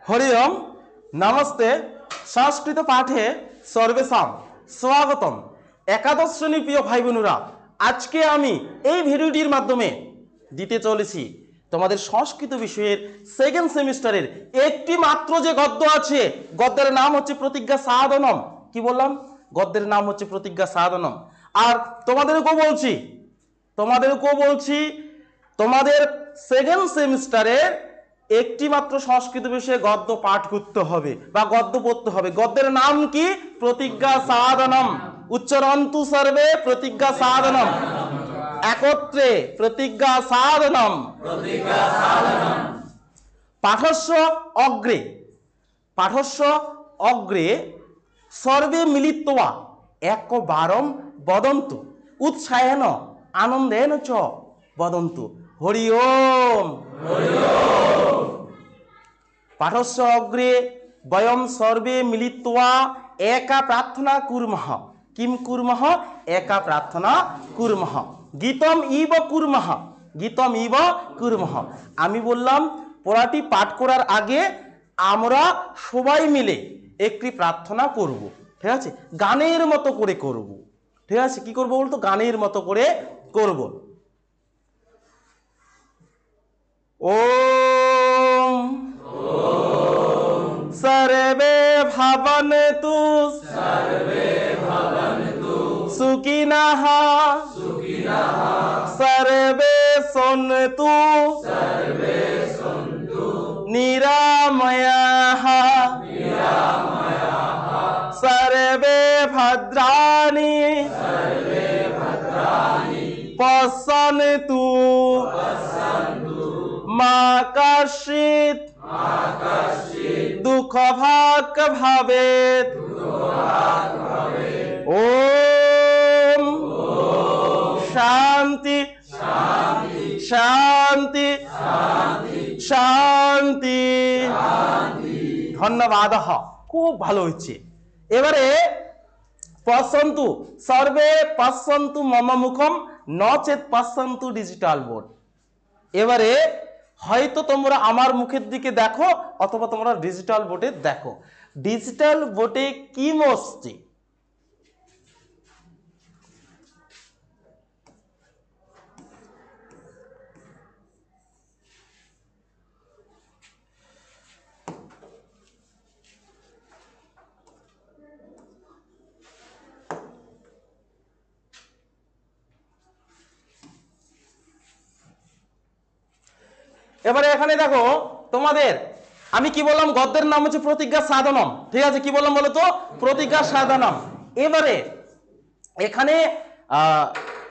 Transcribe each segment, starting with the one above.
हरि ओम नमस्ते संस्कृत पाठे सर्वेषां स्वागतम। एकादश श्रेणी प्रिय भाई बोनेरा आज के आमी এই ভিডিওটির মাধ্যমে দিতে চলেছি তোমাদের সংস্কৃত বিষয়ের সেকেন্ড সেমিস্টারের একটি মাত্র যে গদ্য আছে গদ্যের নাম হচ্ছে প্রতিজ্ঞা সাধনম। কি বললাম? গদ্যের নাম হচ্ছে প্রতিজ্ঞা সাধনম। আর তোমাদেরকেও বলছি তোমাদের সেকেন্ড সেমিস্টারের একটি মাত্র সংস্কৃত বিষয়ে গদ্য পাঠ করতে হবে বা গদ্য পড়তে হবে। গদ্যের নাম কি? প্রতিজ্ঞা সাধনম। উচ্চারন্তু সর্বে প্রতিজ্ঞা সাধনম। একত্রে প্রতিজ্ঞা সাধনম। পাঠস্য অগ্রে সর্বে মিলিত্বা একবারম বদন্তু উৎসাহেন আনন্দেন চ বদন্তু। হরি ওম। পাঠস্য অগ্রে বয়ম সর্বে মিলিত্বা একা প্রার্থনা কুর্মঃ। কিম কুর্মঃ? একা প্রার্থনা কুর্মঃ। গীতম ইব কুর্মঃ। আমি বললাম পড়াটি পাঠ করার আগে আমরা সবাই মিলে একটি প্রার্থনা করব। ঠিক আছে? গানের মতো করে করব। ঠিক আছে? কি করব বলতো? গানের মতো করে করব। ওম सर्वे भवन्तु सुखिनः सर्वे सन्तु निरामयाः सर्वे भद्राणि पश्यन्तु मा कश्चित् दुख भाग भवेत्। ओम शांति शांति शांति। धन्यवाद। खूब ভালো হচ্ছে। এবারে পশ্যন্তু সর্বে পশ্যন্তু মম মুখম নচেত পশ্যন্তু ডিজিটাল বোর্ড। এবারে হয়তো তোমরা আমার মুখের দিকে দেখো অথবা তোমরা ডিজিটাল বোর্ডে দেখো। ডিজিটাল বোর্ডে কি মস্তি? এবারে এখানে দেখো তোমাদের আমি কি বললাম? গদ্যের নাম হচ্ছে প্রতিজ্ঞা সাধনম। ঠিক আছে? কি বললাম বলো তো? প্রতিজ্ঞা সাধনম। এবারে এখানে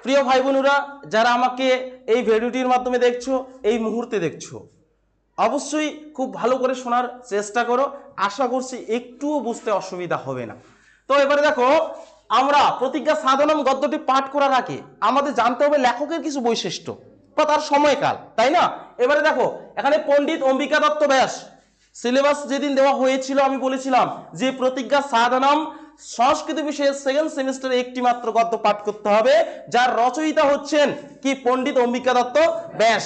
প্রিয় ভাই বোনেরা যারা আমাকে এই ভিডিওটির মাধ্যমে দেখছো, এই মুহূর্তে দেখছো, অবশ্যই খুব ভালো করে শোনার চেষ্টা করো। আশা করছি একটুও বুঝতে অসুবিধা হবে না। তো এবারে দেখো আমরা প্রতিজ্ঞা সাধনম গদ্যটি পাঠ করার আগে আমাদের জানতে হবে লেখকের কিছু বৈশিষ্ট্য বা তার সময়কাল, তাই না? এবারে দেখো এখানে পণ্ডিত অম্বিকা দত্ত ব্যাস। সিলেবাস যেদিন দেওয়া হয়েছিল আমি বলেছিলাম যে প্রতিজ্ঞা সাধনম সংস্কৃত বিষয়ের সেকেন্ড সেমিস্টারে একটি মাত্র গদ্য পাঠ করতে হবে, যার রচয়িতা হচ্ছেন কি? পণ্ডিত অম্বিকা দত্ত ব্যাস।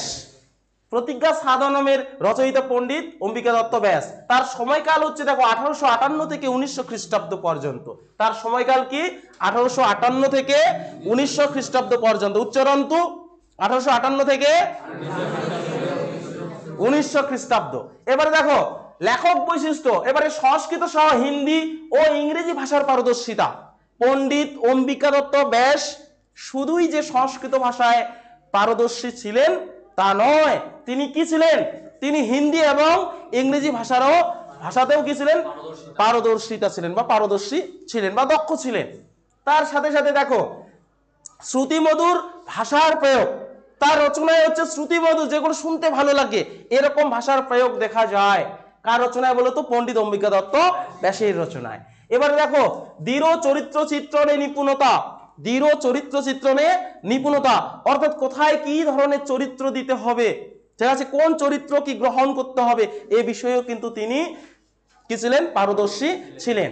প্রতিজ্ঞা সাধনমের রচয়িতা পণ্ডিত অম্বিকা দত্ত ব্যাস। তার সময়কাল হচ্ছে দেখো 1858 থেকে 1900 খ্রিস্টাব্দ পর্যন্ত। তার সময়কাল কি? 1858 থেকে 1900 খ্রিস্টাব্দ পর্যন্ত। উচ্চারন্তু 1858 থেকে 1900 খ্রিস্টাব্দ। এবারে দেখো লেখক বৈশিষ্ট্য। এবারে সংস্কৃত সহ হিন্দি ও ইংরেজি ভাষার পারদর্শিতা। পণ্ডিত অম্বিকা দত্ত ব্যাস শুধুই যে সংস্কৃত ভাষায় পারদর্শী ছিলেন তা নয়, তিনি কি ছিলেন? তিনি হিন্দি এবং ইংরেজি ভাষাতেও কি ছিলেন? পারদর্শিতা ছিলেন বা পারদর্শী ছিলেন বা দক্ষ ছিলেন। তার সাথে সাথে দেখো শ্রুতিমধুর ভাষার প্রয়োগ। তার রচনায় হচ্ছে শ্রুতিমধুর, যেগুলো শুনতে ভালো লাগে এরকম ভাষার প্রয়োগ দেখা যায়। কার রচনায় বলো তো? পণ্ডিত অম্বিকা দত্ত ব্যাসের রচনায়। এবারে দেখো দৃঢ় চরিত্র চিত্রণে নিপুণতা। দৃঢ় চরিত্র চিত্রণে নিপুণতা অর্থাৎ কোথায় কি ধরনের চরিত্র দিতে হবে, ঠিক আছে, কোন চরিত্র কি গ্রহণ করতে হবে এ বিষয়েও কিন্তু তিনি কি ছিলেন? পারদর্শী ছিলেন।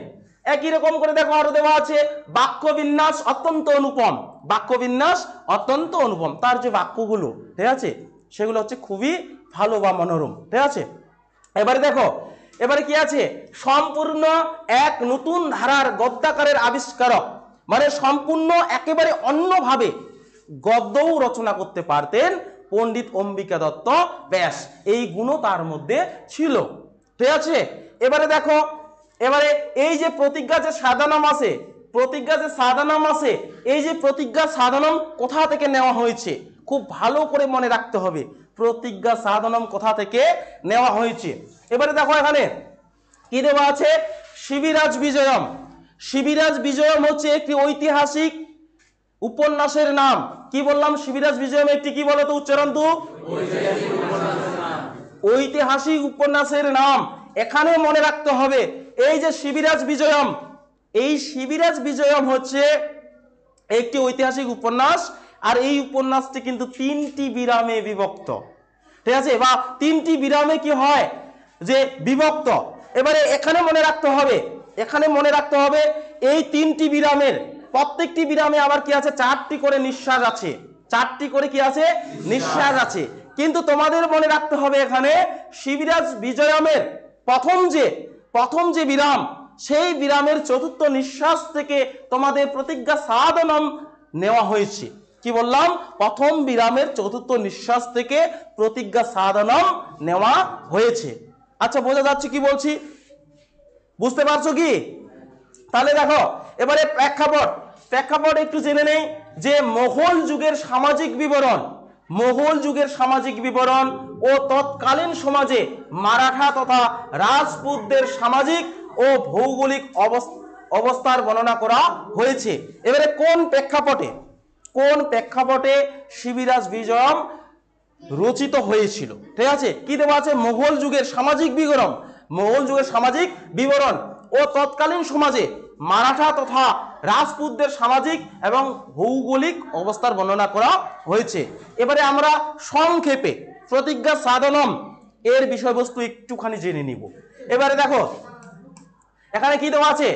একই রকম করে দেখো আরো দেওয়া আছে বাক্য বিন্যাস অত্যন্ত অনুপম। বাক্য বিন্যাস অত্যন্ত অনুপম। তার যে বাক্যগুলো, ঠিক আছে, সেগুলো হচ্ছে খুবই ভালো বা মনোরম। ঠিক আছে? এবারে দেখো এবারে কি আছে, সম্পূর্ণ এক নতুন ধারার গদ্যাকারের আবিষ্কারক, মানে সম্পূর্ণ একেবারে অন্যভাবে গদ্যও রচনা করতে পারতেন পণ্ডিত অম্বিকা দত্ত ব্যাস, এই গুণও তার মধ্যে ছিল। ঠিক আছে, এবারে দেখো, এবারে এই যে প্রতিজ্ঞা যে সাধানাম আছে, প্রতিজ্ঞা যে সাধানাম আছে, এই যে প্রতিজ্ঞা সাধানাম কোথা থেকে নেওয়া হয়েছে খুব ভালো করে মনে রাখতে হবে, প্রতিজ্ঞা সাধানাম কোথা থেকে নেওয়া হয়েছে। এবারে দেখো এখানে কি দেওয়া আছে, শিবিরাজ বিজয়ম। শিবিরাজ বিজয়ম হচ্ছে একটি ঐতিহাসিক উপন্যাসের নাম। কি বললাম, শিবিরাজ বিজয়ম একটি কি বলতো, উচ্চারণ তো, ঐতিহাসিক উপন্যাসের নাম। এখানে মনে রাখতে হবে এই যে শিবিরাজ বিজয়ম, এই শিবিরাজ বিজয়ম হচ্ছে একটি ঐতিহাসিক উপন্যাস, আর এই উপন্যাসটি কিন্তু 3টি বিরামে বিভক্ত। ঠিক আছে, বা 3টি বিরামে কি হয় যে বিভক্ত। এবারে এখানে মনে রাখতে হবে, এখানে মনে রাখতে হবে এই 3টি বিরামের প্রত্যেকটি বিরামে আবার কি আছে, 4টি করে নিঃশ্বাস আছে, 4টি করে কি আছে, নিঃশ্বাস আছে। কিন্তু তোমাদের মনে রাখতে হবে এখানে শিবিরাজ বিজয়মের প্রথম যে বিরাম, সেই বিরামের চতুর্থ নিঃশ্বাস থেকে তোমাদের প্রতিজ্ঞা সাধনম নেওয়া হয়েছে। কি বললাম, প্রথম বিরামের চতুর্থ নিঃশ্বাস থেকে প্রতিজ্ঞা সাধনম নেওয়া হয়েছে। আচ্ছা, বোঝা যাচ্ছে কি বলছি, বুঝতে পারছো কি? তাহলে দেখো এবারে প্রেক্ষাপট একটু জেনে নেই যে মোগল যুগের সামাজিক বিবরণ, মোগল যুগের সামাজিক বিবরণ ও তৎকালীন সমাজে মারাঠা তথা রাজপুতদের সামাজিক ও ভৌগোলিক অবস্থার বর্ণনা করা হয়েছে। এবারে কোন প্রেক্ষাপটে শিবিরাজ বিজয়ম রচিত হয়েছিল? ঠিক আছে, কি দেওয়া আছে, মোগল যুগের সামাজিক বিবরণ, মোগল যুগের সামাজিক বিবরণ ও তৎকালীন সমাজে মারাঠা তথা রাজপুতদের সামাজিক এবং ভৌগোলিক অবস্থার বর্ণনা করা হয়েছে। এবারে আমরা সংক্ষেপে প্রতিজ্ঞা সাধনম এর বিষয়বস্তু একটুখানি জেনে নিব। এবারে দেখো এখানে কি দেওয়া আছে,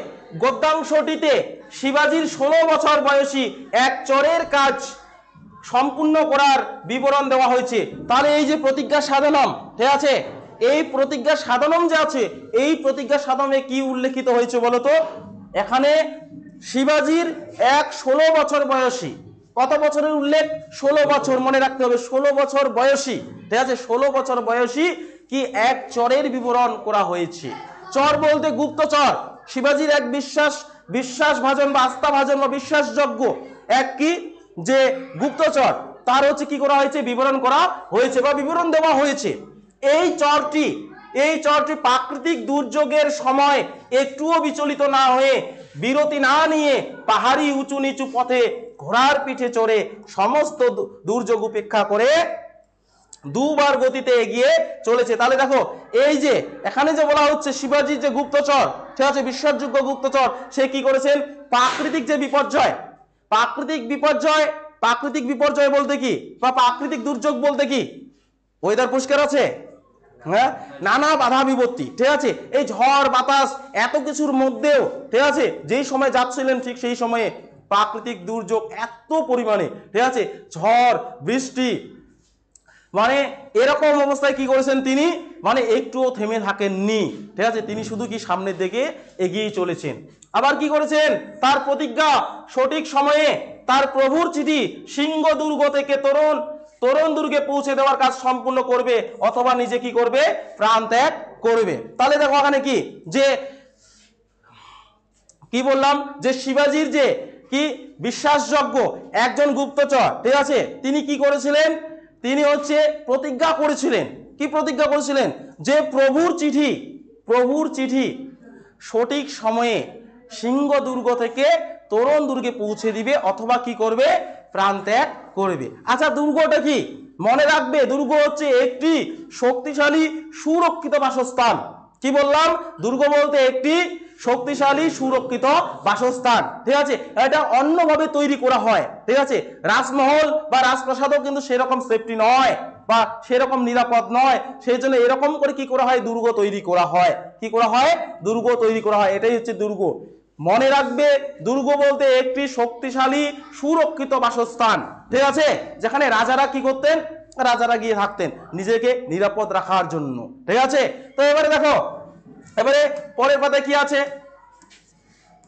গদ্যাংশটিতে শিবাজির 16 বছর বয়সী এক চোরের কাজ সম্পূর্ণ করার বিবরণ দেওয়া হয়েছে। তাহলে এই যে প্রতিজ্ঞা সাধনম, ঠিক আছে, এই প্রতিজ্ঞা সাধনম যে আছে, এই প্রতিজ্ঞা সাধনে কি উল্লেখিত হয়েছে বলতো, এখানে শিবাজির 16 বছর বয়সী, কত বছরের উল্লেখ, 16 বছর, মনে রাখতে হবে 16 বছর বয়সী, ঠিক আছে, 16 বছর বয়সী কি এক চোরের বিবরণ করা হয়েছে। চর বলতে গুপ্তচর, শিবাজির এক বিশ্বাসভাজন বা আস্থাভাজন বা বিশ্বাসযোগ্য এক কি যে গুপ্তচর, তার হচ্ছে কি করা হয়েছে, বিবরণ করা হয়েছে বা বিবরণ দেওয়া হয়েছে। এই চরটি প্রাকৃতিক দুর্যোগের সময় একটুও বিচলিত না হয়ে, বিরতি না নিয়ে পাহাড়ি উঁচু নিচু পথে ঘোড়ার পিঠে চড়ে সমস্ত দুর্যোগ উপেক্ষা করে 2 বার গতিতে এগিয়ে চলেছে। তাহলে দেখো এই যে এখানে যে বলা হচ্ছে শিবাজির যে গুপ্তচর, ঠিক আছে, বিশ্বাসযোগ্য গুপ্তচর, সে কি করেছেন, প্রাকৃতিক যে বিপর্যয়, প্রাকৃতিক বিপর্যয় বলতে কি, বা প্রাকৃতিক দুর্যোগ বলতে কি, ওয়েদার পরিষ্কার আছে, হ্যাঁ, নানা বাধা বিপত্তি, ঠিক আছে, এই ঝড় বাতাস এত কিছুর মধ্যেও, ঠিক আছে, যেই সময় যাচ্ছিলেন ঠিক সেই সময়ে প্রাকৃতিক দুর্যোগ এত পরিমাণে, ঠিক আছে, ঝড় বৃষ্টি, মানে এরকম অবস্থায় কি করেছেন তিনি, মানে একটুও থেমে থাকেননি, ঠিক আছে, তিনি শুধু কি সামনের দিকে এগিয়ে চলেছেন। আবার কি করেছেন, তার প্রতিজ্ঞা সঠিক সময়ে তার প্রভুর চিঠি সিংহ দুর্গ থেকে তরুণ দুর্গে পৌঁছে দেওয়ার কাজ সম্পূর্ণ করবে, অথবা নিজে কি করবে, প্রাণ ত্যাগ করবে। তাহলে দেখো এখানে কি যে কি বললাম, যে শিবাজির যে কি বিশ্বাসযোগ্য একজন গুপ্তচর, ঠিক আছে, তিনি কি করেছিলেন, তিনি হচ্ছে প্রতিজ্ঞা করেছিলেন, কি প্রতিজ্ঞা করেছিলেন, যে প্রভুর চিঠি সঠিক সময়ে সিংহ দুর্গ থেকে তরুণ দুর্গে পৌঁছে দিবে, অথবা কি করবে, প্রাণ ত্যাগ করবে। আচ্ছা, দুর্গটা কি, মনে রাখবে, দুর্গ হচ্ছে একটি শক্তিশালী সুরক্ষিত বাসস্থান। কি বললাম, দুর্গ বলতে একটি শক্তিশালী সুরক্ষিত বাসস্থান, ঠিক আছে, এটা অন্যভাবে তৈরি করা হয়, ঠিক আছে, রাজমহল বা রাজপ্রাসাদও কিন্তু সেরকম সেফটি নয় বা সেরকম নিরাপদ নয়, সেই জন্য এরকম করে কি করা হয়, দুর্গ তৈরি করা হয়, কি করা হয়, দুর্গ তৈরি করা হয়, এটাই হচ্ছে দুর্গ। মনে রাখবে, দুর্গ বলতে একটি শক্তিশালী সুরক্ষিত বাসস্থান, ঠিক আছে, যেখানে রাজারা কি করতেন, রাজারা গিয়ে থাকতেন নিজেকে নিরাপদ রাখার জন্য, ঠিক আছে। তো এবারে দেখো পরের পাতায় কি আছে?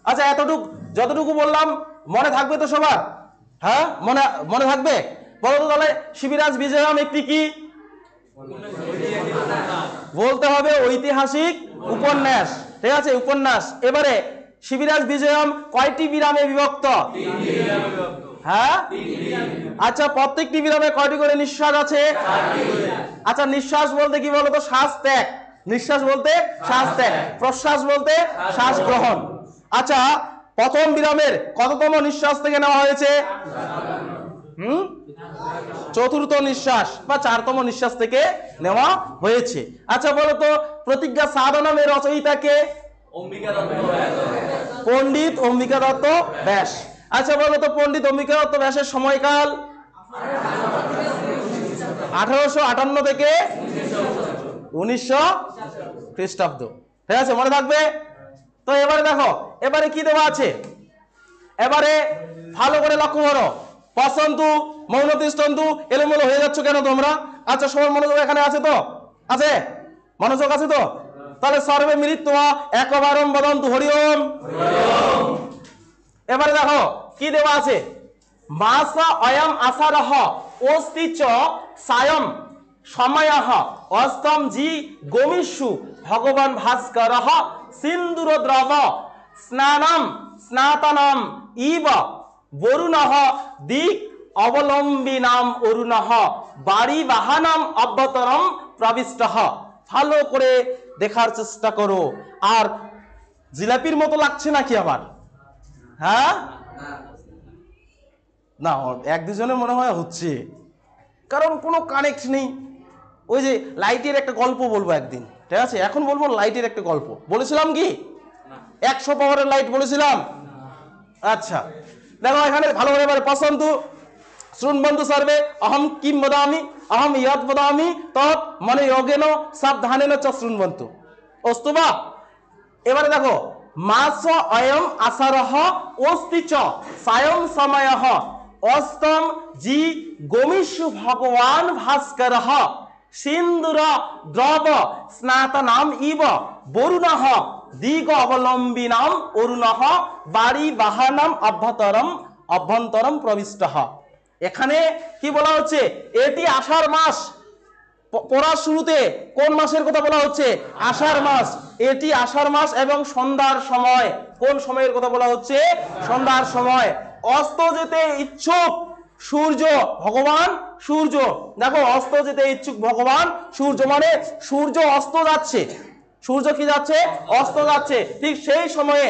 আচ্ছা এতটুকু যতটুকু বললাম মনে থাকবে তো সবার? হ্যাঁ মনে মনে থাকবে? বলো তো তাহলে শিবিরাজ বিজয়ম একটি কি বলতে হবে? ঐতিহাসিক উপন্যাস। ঠিক আছে, উপন্যাস। এবারে শিবিরাজ বিজয়ম কয়টি বিরামে বিভক্ত? হ্যাঁ আচ্ছা প্রত্যেকটি বিরামে কয়টি করে নিঃশ্বাস আছে? আচ্ছা নিঃশ্বাস বলতে কি বলতো? শ্বাস ত্যাগ। নিঃশ্বাস বলতে শ্বাস ত্যাগ, প্রশ্বাস বলতে শ্বাস গ্রহণ। আচ্ছা প্রথম বিরামের কততম নিঃশ্বাস থেকে নেওয়া হয়েছে? চতুর্থ নিঃশ্বাস বা 4তম নিঃশ্বাস থেকে নেওয়া হয়েছে। আচ্ছা বলতো প্রতিজ্ঞা সাধনমের রচয়িতা কে? পণ্ডিত অম্বিকা দত্ত ব্যাস। আচ্ছা বলতো পণ্ডিত অম্বিকা দত্ত ব্যাসের সময়কাল? 1858 থেকে 1900 খ্রিস্টাব্দ। ঠিক আছে, মনে থাকবে তো? এবারে দেখো এবারে কি দেওয়া আছে, এবারে ভালো করে লক্ষ্য করো। পছন্তু মৌন তিষ্ঠন্তু, এলোমেলো হয়ে যাচ্ছ কেন তোমরা? আচ্ছা সবার মনোযোগ এখানে আছে তো? আছে? মনোযোগ আছে তো? তাহলে সর্বে মিলিত্বা একবারম বদন্তু হরি ওম। এবারে দেখো কি দেওয়া আছে, মাস অয়ম আষাঢ় অস্তি চ সায়ম সময়ঃ অস্তম জি গোমিষু ভগবান ভাস্করঃ সিন্দুর দ্রব স্নানম স্নাতনম ইব বরুণঃ দিক অবলম্বিনাম অরুণঃ বাড়ি বাহানাম অভ্যতরম প্রবিষ্টঃ। ভালো করে দেখার চেষ্টা করো। আর জিলাপির মতো লাগছে নাকি আমার? হ্যাঁ না, এক দুজনে মনে হয় হচ্ছে, কারণ কোনো কানেক্ট নেই। ওই যে লাইটের একটা গল্প বলবো একদিন, ঠিক আছে? এখন বলবো লাইটের একটা গল্প। বলেছিলাম কি 100 পাওয়ারের লাইট বলেছিলাম? আচ্ছা দেখো এখানে ভালো করে এবারে পছন্দ শৃণবন্তু সর্বে অহম কিম বদামি অহম ইয়ৎ বদামি তৎ মনে যোগেন সাবধানেন চ শৃণবন্তু অস্তু বা। এবারে দেখো মাস অয়ম আষাঢ় অস্তি চ সায়ং সময়ঃ অস্তম জি গোমিষু ভগবান ভাস্করঃ সিন্দুর দ্রব স্নাতনাম ইব বরুণঃ দিগ অবলম্বিনাম অরুণঃ বাড়ি বাহানাম অভ্যন্তরম প্রবিষ্টঃ। এখানে কি বলা হচ্ছে? এটি আষাঢ় মাস। পড়ার শুরুতে কোন মাসের কথা বলা হচ্ছে? আষাঢ় মাস। এটি আষাঢ় মাস এবং সন্ধ্যার সময়। কোন সময়ের কথা বলা হচ্ছে? সন্ধ্যার সময়। অস্ত যেতে ইচ্ছুক সূর্য ভগবান সূর্য, দেখো অস্ত যেতে ইচ্ছুক ভগবান সূর্য মানে সূর্য অস্ত যাচ্ছে। সূর্য কি যাচ্ছে? অস্ত যাচ্ছে। ঠিক সেই সময়ে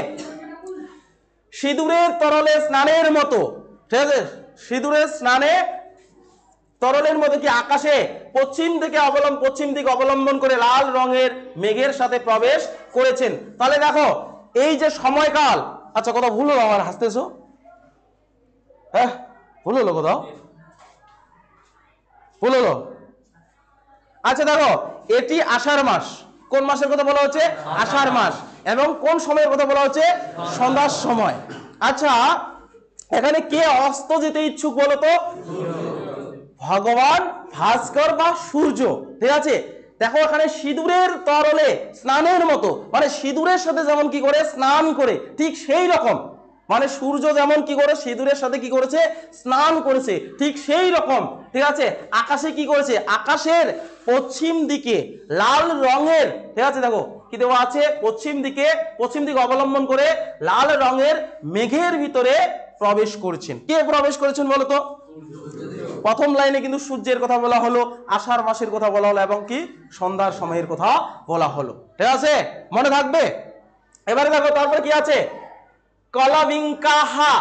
সিঁদুরের তরলে স্নানের মতো, ঠিক আছে, সিঁদুরের স্নানে তরলের মধ্যে কি আকাশে পশ্চিম দিকে অবলম্বন করে লাল রঙের মেঘের সাথে প্রবেশ করেছেন। তাহলে দেখো এই যে সময়কাল, আচ্ছা কথা ভুল হলো আমার? হাসতেছো? হ্যাঁ ভুল হলো, কোথাও ভুল হলো? আচ্ছা দেখো এটি আষাঢ় মাস। কোন মাসের কথা বলা হচ্ছে? আষাঢ় মাস। এবং কোন সময়ের কথা বলা হচ্ছে? সন্ধ্যার সময়। আচ্ছা এখানে কে অস্ত যেতে ইচ্ছুক বলো তো? ভগবান ভাস্কর বা সূর্য। ঠিক আছে, দেখো এখানে সিঁদুরের তরলে স্নানের মতো, মানে সিঁদুরের সাথে যেমন কি করে স্নান করে, ঠিক সেই রকম, মানে সূর্য যেমন কি করে সিঁদুরের সাথে কি করেছে? স্নান করেছে, ঠিক সেই রকম। ঠিক আছে, আকাশে কি করেছে? আকাশের পশ্চিম দিকে লাল রঙের, ঠিক আছে দেখো কি দেওয়া আছে? পশ্চিম দিকে অবলম্বন করে লাল রঙের মেঘের ভিতরে প্রবেশ করেছেন। কে প্রবেশ করেছেন বলতো? প্রথম লাইনে কিন্তু সূর্যের কথা বলা হলো, আষাঢ় মাসের কথা বলা হলো এবং কি সন্ধ্যার সময়ের কথা বলা হলো। ঠিক আছে, মনে থাকবে? এবারে দেখো তারপরে কি আছে? কলবিঙ্কাহা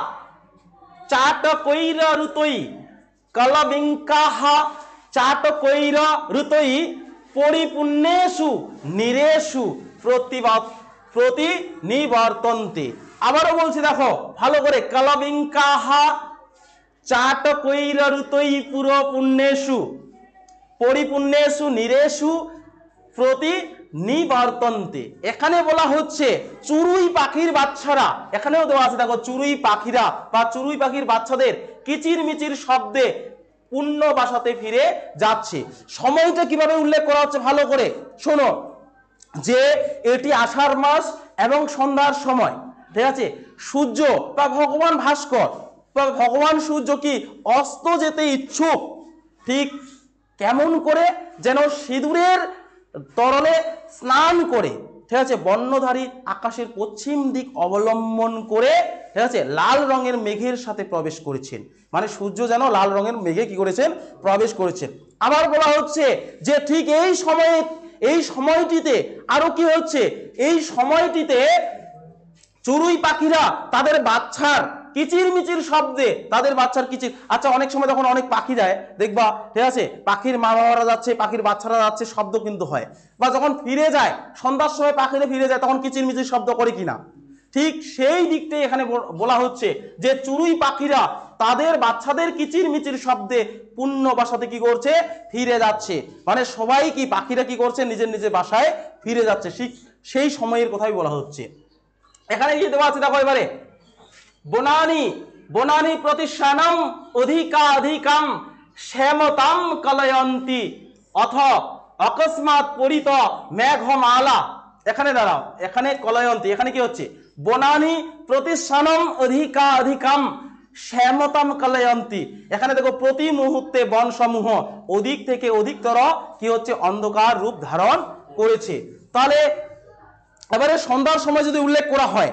চাট কৈর ঋতই, কলবিঙ্কাহা চাট কৈর ঋতই পরিপূর্ণেষু নিরেষু প্রতি নিবর্তন্তে। আবারও বলছি দেখো ভালো করে, কলবিঙ্কাহা চাট কৈর ঋতই পুরো পুণ্যেষু পরিপূর্ণেষু নিরেষু প্রতি নিবর্তন্তে। এখানে বলা হচ্ছে চড়ুই পাখির বাচ্চারা, এখানেও দেওয়া আছে দেখো চড়ুই পাখিরা বা চড়ুই পাখির বাচ্চাদের কিচির মিচির শব্দে পুণ্য বাসাতে ফিরে যাচ্ছে। সময়টা কিভাবে উল্লেখ করা হচ্ছে ভালো করে শোনো। যে এটি আষাঢ় মাস এবং সন্ধ্যার সময়, ঠিক আছে, সূর্য বা ভগবান ভাস্কর বা ভগবান সূর্য কি অস্ত যেতে ইচ্ছুক, ঠিক কেমন করে যেন সিঁদুরের তরলে স্নান করে, ঠিক আছে, বর্ণধারী আকাশের পশ্চিম দিক অবলম্বন করে, ঠিক আছে, লাল রঙের মেঘের সাথে প্রবেশ করেছেন। মানে সূর্য যেন লাল রঙের মেঘে কি করেছেন, প্রবেশ করেছেন। আবার বলা হচ্ছে যে ঠিক এই সময়ে, এই সময়টিতে আরো কি হচ্ছে, এই সময়টিতে চড়ুই পাখিরা তাদের বাচ্চার কিচির মিচির শব্দে, তাদের বাচ্চার কিচির, আচ্ছা অনেক সময় যখন অনেক পাখি যায় দেখবা, ঠিক আছে, পাখির মা বাবারা যাচ্ছে, পাখির বাচ্চারা যাচ্ছে, শব্দ কিন্তু হয়। বা যখন ফিরে যায় সন্ধ্যার সময় পাখিরা ফিরে যায় তখন কিচির মিচির শব্দ করে কিনা, ঠিক সেই দিকটাই এখানে বলা হচ্ছে যে চড়ুই পাখিরা তাদের বাচ্চাদের কিচির মিচির শব্দে পূর্ণ বাসাতে কি করছে, ফিরে যাচ্ছে। মানে সবাই কি, পাখিরা কি করছে, নিজের নিজের বাসায় ফিরে যাচ্ছে, ঠিক সেই সময়ের কথাই বলা হচ্ছে। এখানে কি দেওয়া আছে দেখো এবারে, বনানি বনানি প্রতিষ্ঠানম অধিকাধিকাম শ্যামতাম কলয়ন্তি অথ অকস্মাৎ পরিত মেঘমালা। এখানে দাঁড়াও, এখানে কলয়ন্তি, এখানে কি হচ্ছে, বনানি প্রতিষ্ঠানম অধিকাধিকাম শ্যামতাম কলয়ন্তি। এখানে দেখো প্রতি মুহূর্তে বনসমূহ অধিক থেকে অধিকতর কি হচ্ছে, অন্ধকার রূপ ধারণ করেছে। তাহলে এবারে সন্ধ্যার সময় যদি উল্লেখ করা হয়,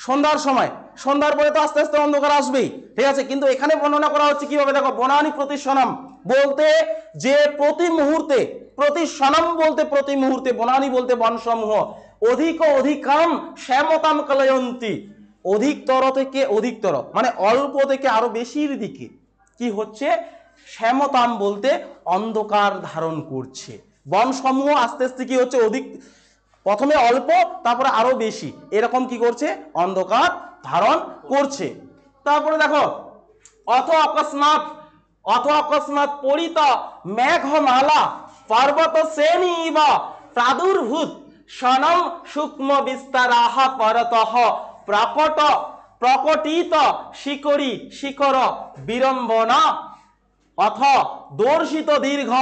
সন্ধ্যার সময়, সন্ধ্যার পরে তো আস্তে আস্তে অন্ধকার আসবেই, ঠিক আছে, কিন্তু এখানে বর্ণনা করা হচ্ছে কিভাবে দেখো, বনানি প্রতিসনম বলতে যে প্রতি মুহূর্তে, প্রতিসনম বলতে প্রতি মুহূর্তে, বনানি বলতে বনসমূহ, অধিক অধিকাম শ্যামতাম কলয়ন্তি, অধিকতর থেকে অধিকতর মানে অল্প থেকে আরো বেশির দিকে কি হচ্ছে, শ্যামতাম বলতে অন্ধকার ধারণ করছে। বনসমূহ আস্তে আস্তে কি হচ্ছে, অধিক, প্রথমে অল্প তারপরে আরো বেশি, এরকম কি করছে, অন্ধকার ধারণ করছে। তারপরে দেখো, অথ অকস্মাৎ পরিত মেঘমালা পর্বত শ্রেণী ইব প্রাদুর্ভূত সনম সূক্ষ্ম বিস্তারাহ পরতঃ প্রকট প্রকটিত শিকরি শিখর বিড়ম্বনা অথ দর্শিত দীর্ঘ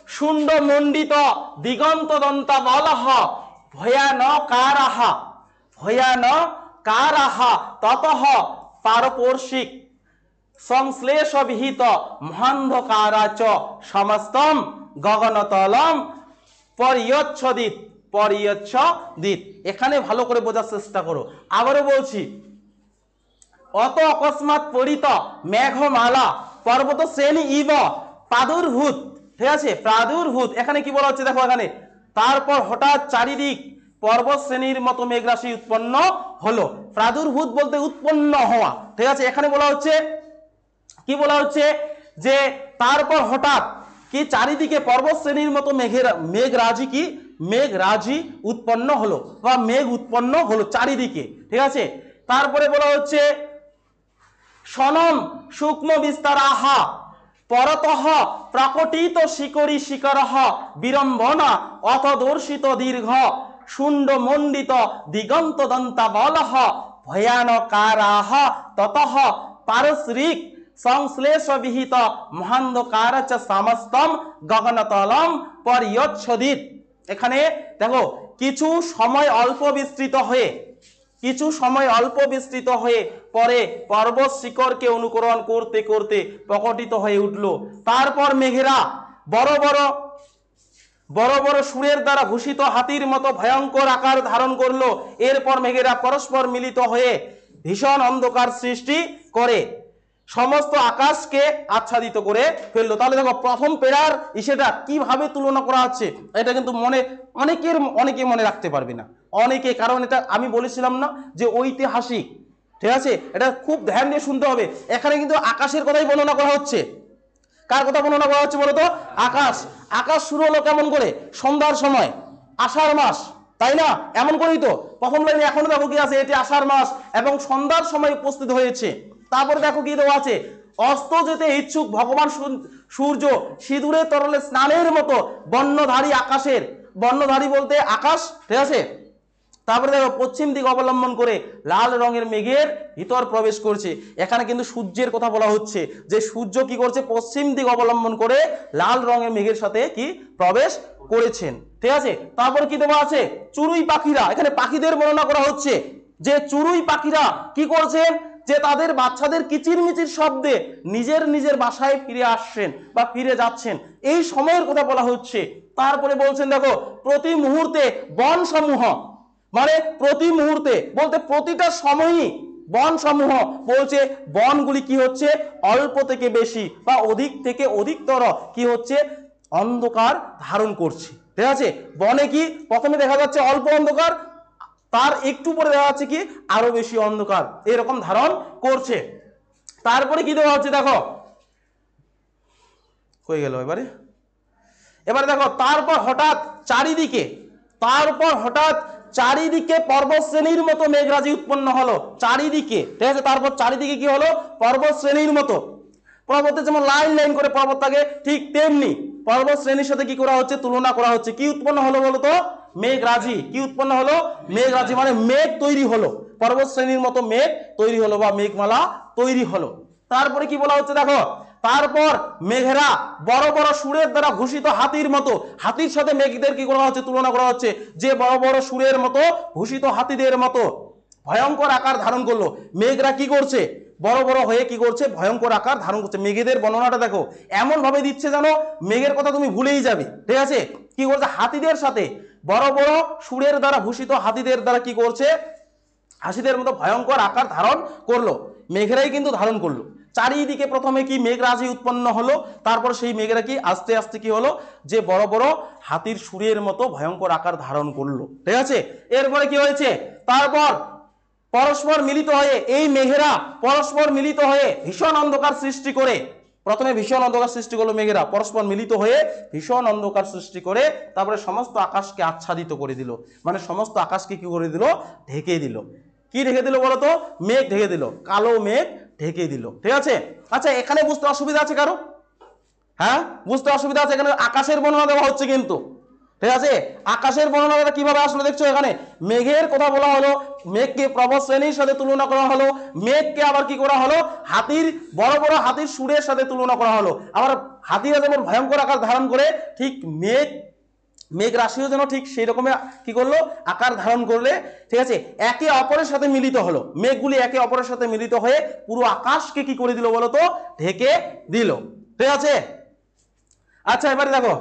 শুণ্ড মণ্ডিত দিগন্ত দন্তাবলহ ভয়ানকারাহ ভয়ানকারাহ ততঃ পারপার্শ্বিক সংশ্লেষ বিহিত মহান্ধকারাচ সমস্তম গগনতলম পরিয়চ্ছদিত। এখানে ভালো করে বোঝার চেষ্টা করো। আবারও বলছি, অত অকস্মাৎ পরিত মেঘমালা পর্বত শ্রেণী ইব প্রাদুর্ভূত, ঠিক আছে, প্রাদুর্ভূত, এখানে কি বলা হচ্ছে দেখো, এখানে তারপর হঠাৎ চারিদিক পর্বত শ্রেণীর মতো মেঘরাশি উৎপন্ন হলো। প্রাদুর্ভূত বলতে উৎপন্ন হওয়া, ঠিক আছে, এখানে বলা হচ্ছে কি, বলা হচ্ছে যে তারপর হঠাৎ কি চারিদিকে পর্বত শ্রেণীর মতো মেঘরাজি কি, মেঘরাজি উৎপন্ন হলো বা মেঘ উৎপন্ন হলো চারিদিকে, ঠিক আছে। তারপরে বলা হচ্ছে সনম সূক্ষ্ম বিস্তারাহা পরতঃ প্রকটিত শিকরি শিকরহ বিড়ম্বনা অথ দর্শিত দীর্ঘ শুণ্ড মণ্ডিত দিগন্ত দন্তাবলহ ভয়ানকারাহ ততঃ পারশ্রিক সংশ্লেষ বিহিত মহান্ধকারচ সমস্তম গগনতলম পরিয়চ্ছদিত। এখানে দেখো কিছু সময় অল্প বিস্তৃত হয়ে, কিছু সময় অল্প বিস্তৃত হয়ে পরে পর্বত শিখরকে অনুকরণ করতে করতে প্রকটিত হয়ে উঠল। তারপর মেঘেরা বড় বড় সুরের দ্বারা ভূষিত হাতির মতো ভয়ঙ্কর আকার ধারণ করলো। এরপর মেঘেরা পরস্পর মিলিত হয়ে ভীষণ অন্ধকার সৃষ্টি করে সমস্ত আকাশকে আচ্ছাদিত করে ফেললো। তাহলে দেখো প্রথম পেরার ইসেটা কিভাবে তুলনা করা হচ্ছে, এটা কিন্তু অনেকে মনে রাখতে পারবে না, অনেকে, কারণ এটা আমি বলেছিলাম না যে ঐতিহাসিক, ঠিক আছে, এটা খুব ধ্যান দিয়ে শুনতে হবে। এখানে কিন্তু আকাশের কথাই বর্ণনা করা হচ্ছে। কার কথা বর্ণনা করা হচ্ছে বলতো, আকাশ। আকাশ শুরু হলো কেমন করে, সন্ধ্যার সময়, আষাঢ় মাস, তাই না, এমন করেই তো প্রথম লাইনে এখনো দেখো কি আছে, এটি আষাঢ় মাস এবং সন্ধ্যার সময় উপস্থিত হয়েছে। তারপরে দেখো কি দেওয়া আছে, অস্ত যেতে ইচ্ছুক ভগবান সূর্য সিঁদুরে তরলে স্নানের মতো বর্ণধারী আকাশের, বর্ণধারী বলতে আকাশ, ঠিক আছে, তারপরে দেখো পশ্চিম দিক অবলম্বন করে লাল রঙের মেঘের ভিতর প্রবেশ করছে। এখানে কিন্তু সূর্যের কথা বলা হচ্ছে, যে সূর্য কি করছে, পশ্চিম দিক অবলম্বন করে লাল রঙের মেঘের সাথে কি প্রবেশ করেছেন। ঠিক আছে, তারপর কি দেওয়া আছে, চড়ুই পাখিরা, এখানে পাখিদের বর্ণনা করা হচ্ছে যে চড়ুই পাখিরা কি করছেন, যে তাদের বাচ্চাদের কিচিরমিচির শব্দে নিজের নিজের বাসায় ফিরে আসছেন বা ফিরে যাচ্ছেন, এই সময়ের কথা বলা হচ্ছে। তারপরে বলছেন দেখো প্রতি মুহূর্তে বন সমূহ, মানে প্রতি মুহূর্তে বলতে প্রতিটা সময়ই বন সমূহ, বলছে বনগুলি কি হচ্ছে, অল্প থেকে বেশি বা অধিক থেকে অধিকতর কি হচ্ছে, অন্ধকার ধারণ করছে। ঠিক আছে, বনে কি প্রথমে দেখা যাচ্ছে অল্প অন্ধকার, তার একটু পরে দেখা যাচ্ছে কি আরো বেশি অন্ধকার এরকম ধারণ করছে। তারপরে কি দেওয়া হচ্ছে দেখো, হয়ে গেল এবারে দেখো, তারপর হঠাৎ চারিদিকে পর্বত শ্রেণীর মতো মেঘরাজি উৎপন্ন হলো, চারিদিকে। ঠিক আছে, তারপর চারিদিকে কি হলো, পর্বত শ্রেণীর মতো। পর্বতে যেমন লাইন লাইন করে পর্বত থাকে, ঠিক তেমনি পর্বত শ্রেণীর সাথে কি করা হচ্ছে, তুলনা করা হচ্ছে। কি উৎপন্ন হলো বলতো, মেঘরাজি। কি উৎপন্ন হলো, মেঘরাজি, মানে মেঘ তৈরি হলো, পর্বত শ্রেণীর মতো মেঘ তৈরি হলো বা মেঘমালা তৈরি হলো। তারপরে কি বলা হচ্ছে দেখো, তারপর মেঘেরা বড় বড় সুরের দ্বারা ভূষিত হাতির মতো, হাতির সাথে মেঘদের কি করা হচ্ছে, তুলনা করা হচ্ছে, যে বড় বড় সুরের মতো ভূষিত হাতিদের মতো ভয়ঙ্কর আকার ধারণ করলো। মেঘরা কি করছে, বড় বড় হয়ে কি করছে, ভয়ঙ্কর আকার ধারণ করছে। মেঘেদের বর্ণনাটা দেখো এমন ভাবে দিচ্ছে যেন মেঘের কথা তুমি ভুলেই যাবে। ঠিক আছে, কি করছে, হাতিদের সাথে বড় বড় সুরের দ্বারা ভূষিত হাতিদের দ্বারা কি করছে, হাসিদের মতো ভয়ঙ্কর আকার ধারণ করলো। মেঘেরাই কিন্তু ধারণ করলো। চারিদিকে প্রথমে কি মেঘরাজি উৎপন্ন হলো, তারপর সেই মেঘেরা কি আস্তে আস্তে কি হলো, যে বড় বড় হাতির সুরের মতো ভয়ঙ্কর আকার ধারণ করলো। ঠিক আছে, এরপরে কি হয়েছে, তারপর পরস্পর মিলিত হয়ে এই মেঘেরা পরস্পর মিলিত হয়ে ভীষণ অন্ধকার সৃষ্টি করে, প্রথমে ভীষণ অন্ধকার সৃষ্টি করলো মেঘেরা, পরস্পর মিলিত হয়ে ভীষণ অন্ধকার সৃষ্টি করে তারপরে সমস্ত আকাশকে আচ্ছাদিত করে দিল, মানে সমস্ত আকাশকে কি করে দিল, ঢেকে দিল। কি ঢেকে দিল বলতো, মেঘ ঢেকে দিল, কালো মেঘ ঢেকে দিল। ঠিক আছে, আচ্ছা এখানে বুঝতে অসুবিধা আছে কারো? হ্যাঁ, বুঝতে অসুবিধা আছে? এখানে আকাশের বর্ণনা দেওয়া হচ্ছে কিন্তু। ঠিক আছে, আকাশের বর্ণনাটা কিভাবে আসলে দেখছো, এখানে মেঘের কথা বলা হলো, মেঘকে প্রবল শ্রেণীর সাথে তুলনা করা হলো, মেঘকে আবার কি করা হলো, হাতির বড় বড় হাতির সুরের সাথে তুলনা করা হলো। আবার হাতিরা যেমন ভয়ঙ্কর আকার ধারণ করে, ঠিক মেঘ রাশিও যেন ঠিক সেই রকমের কি করলো, আকার ধারণ করলে। ঠিক আছে, একে অপরের সাথে মিলিত হলো, মেঘগুলি একে অপরের সাথে মিলিত হয়ে পুরো আকাশকে কি করে দিল বলতো, ঢেকে দিল। ঠিক আছে, আচ্ছা এবারে দেখো,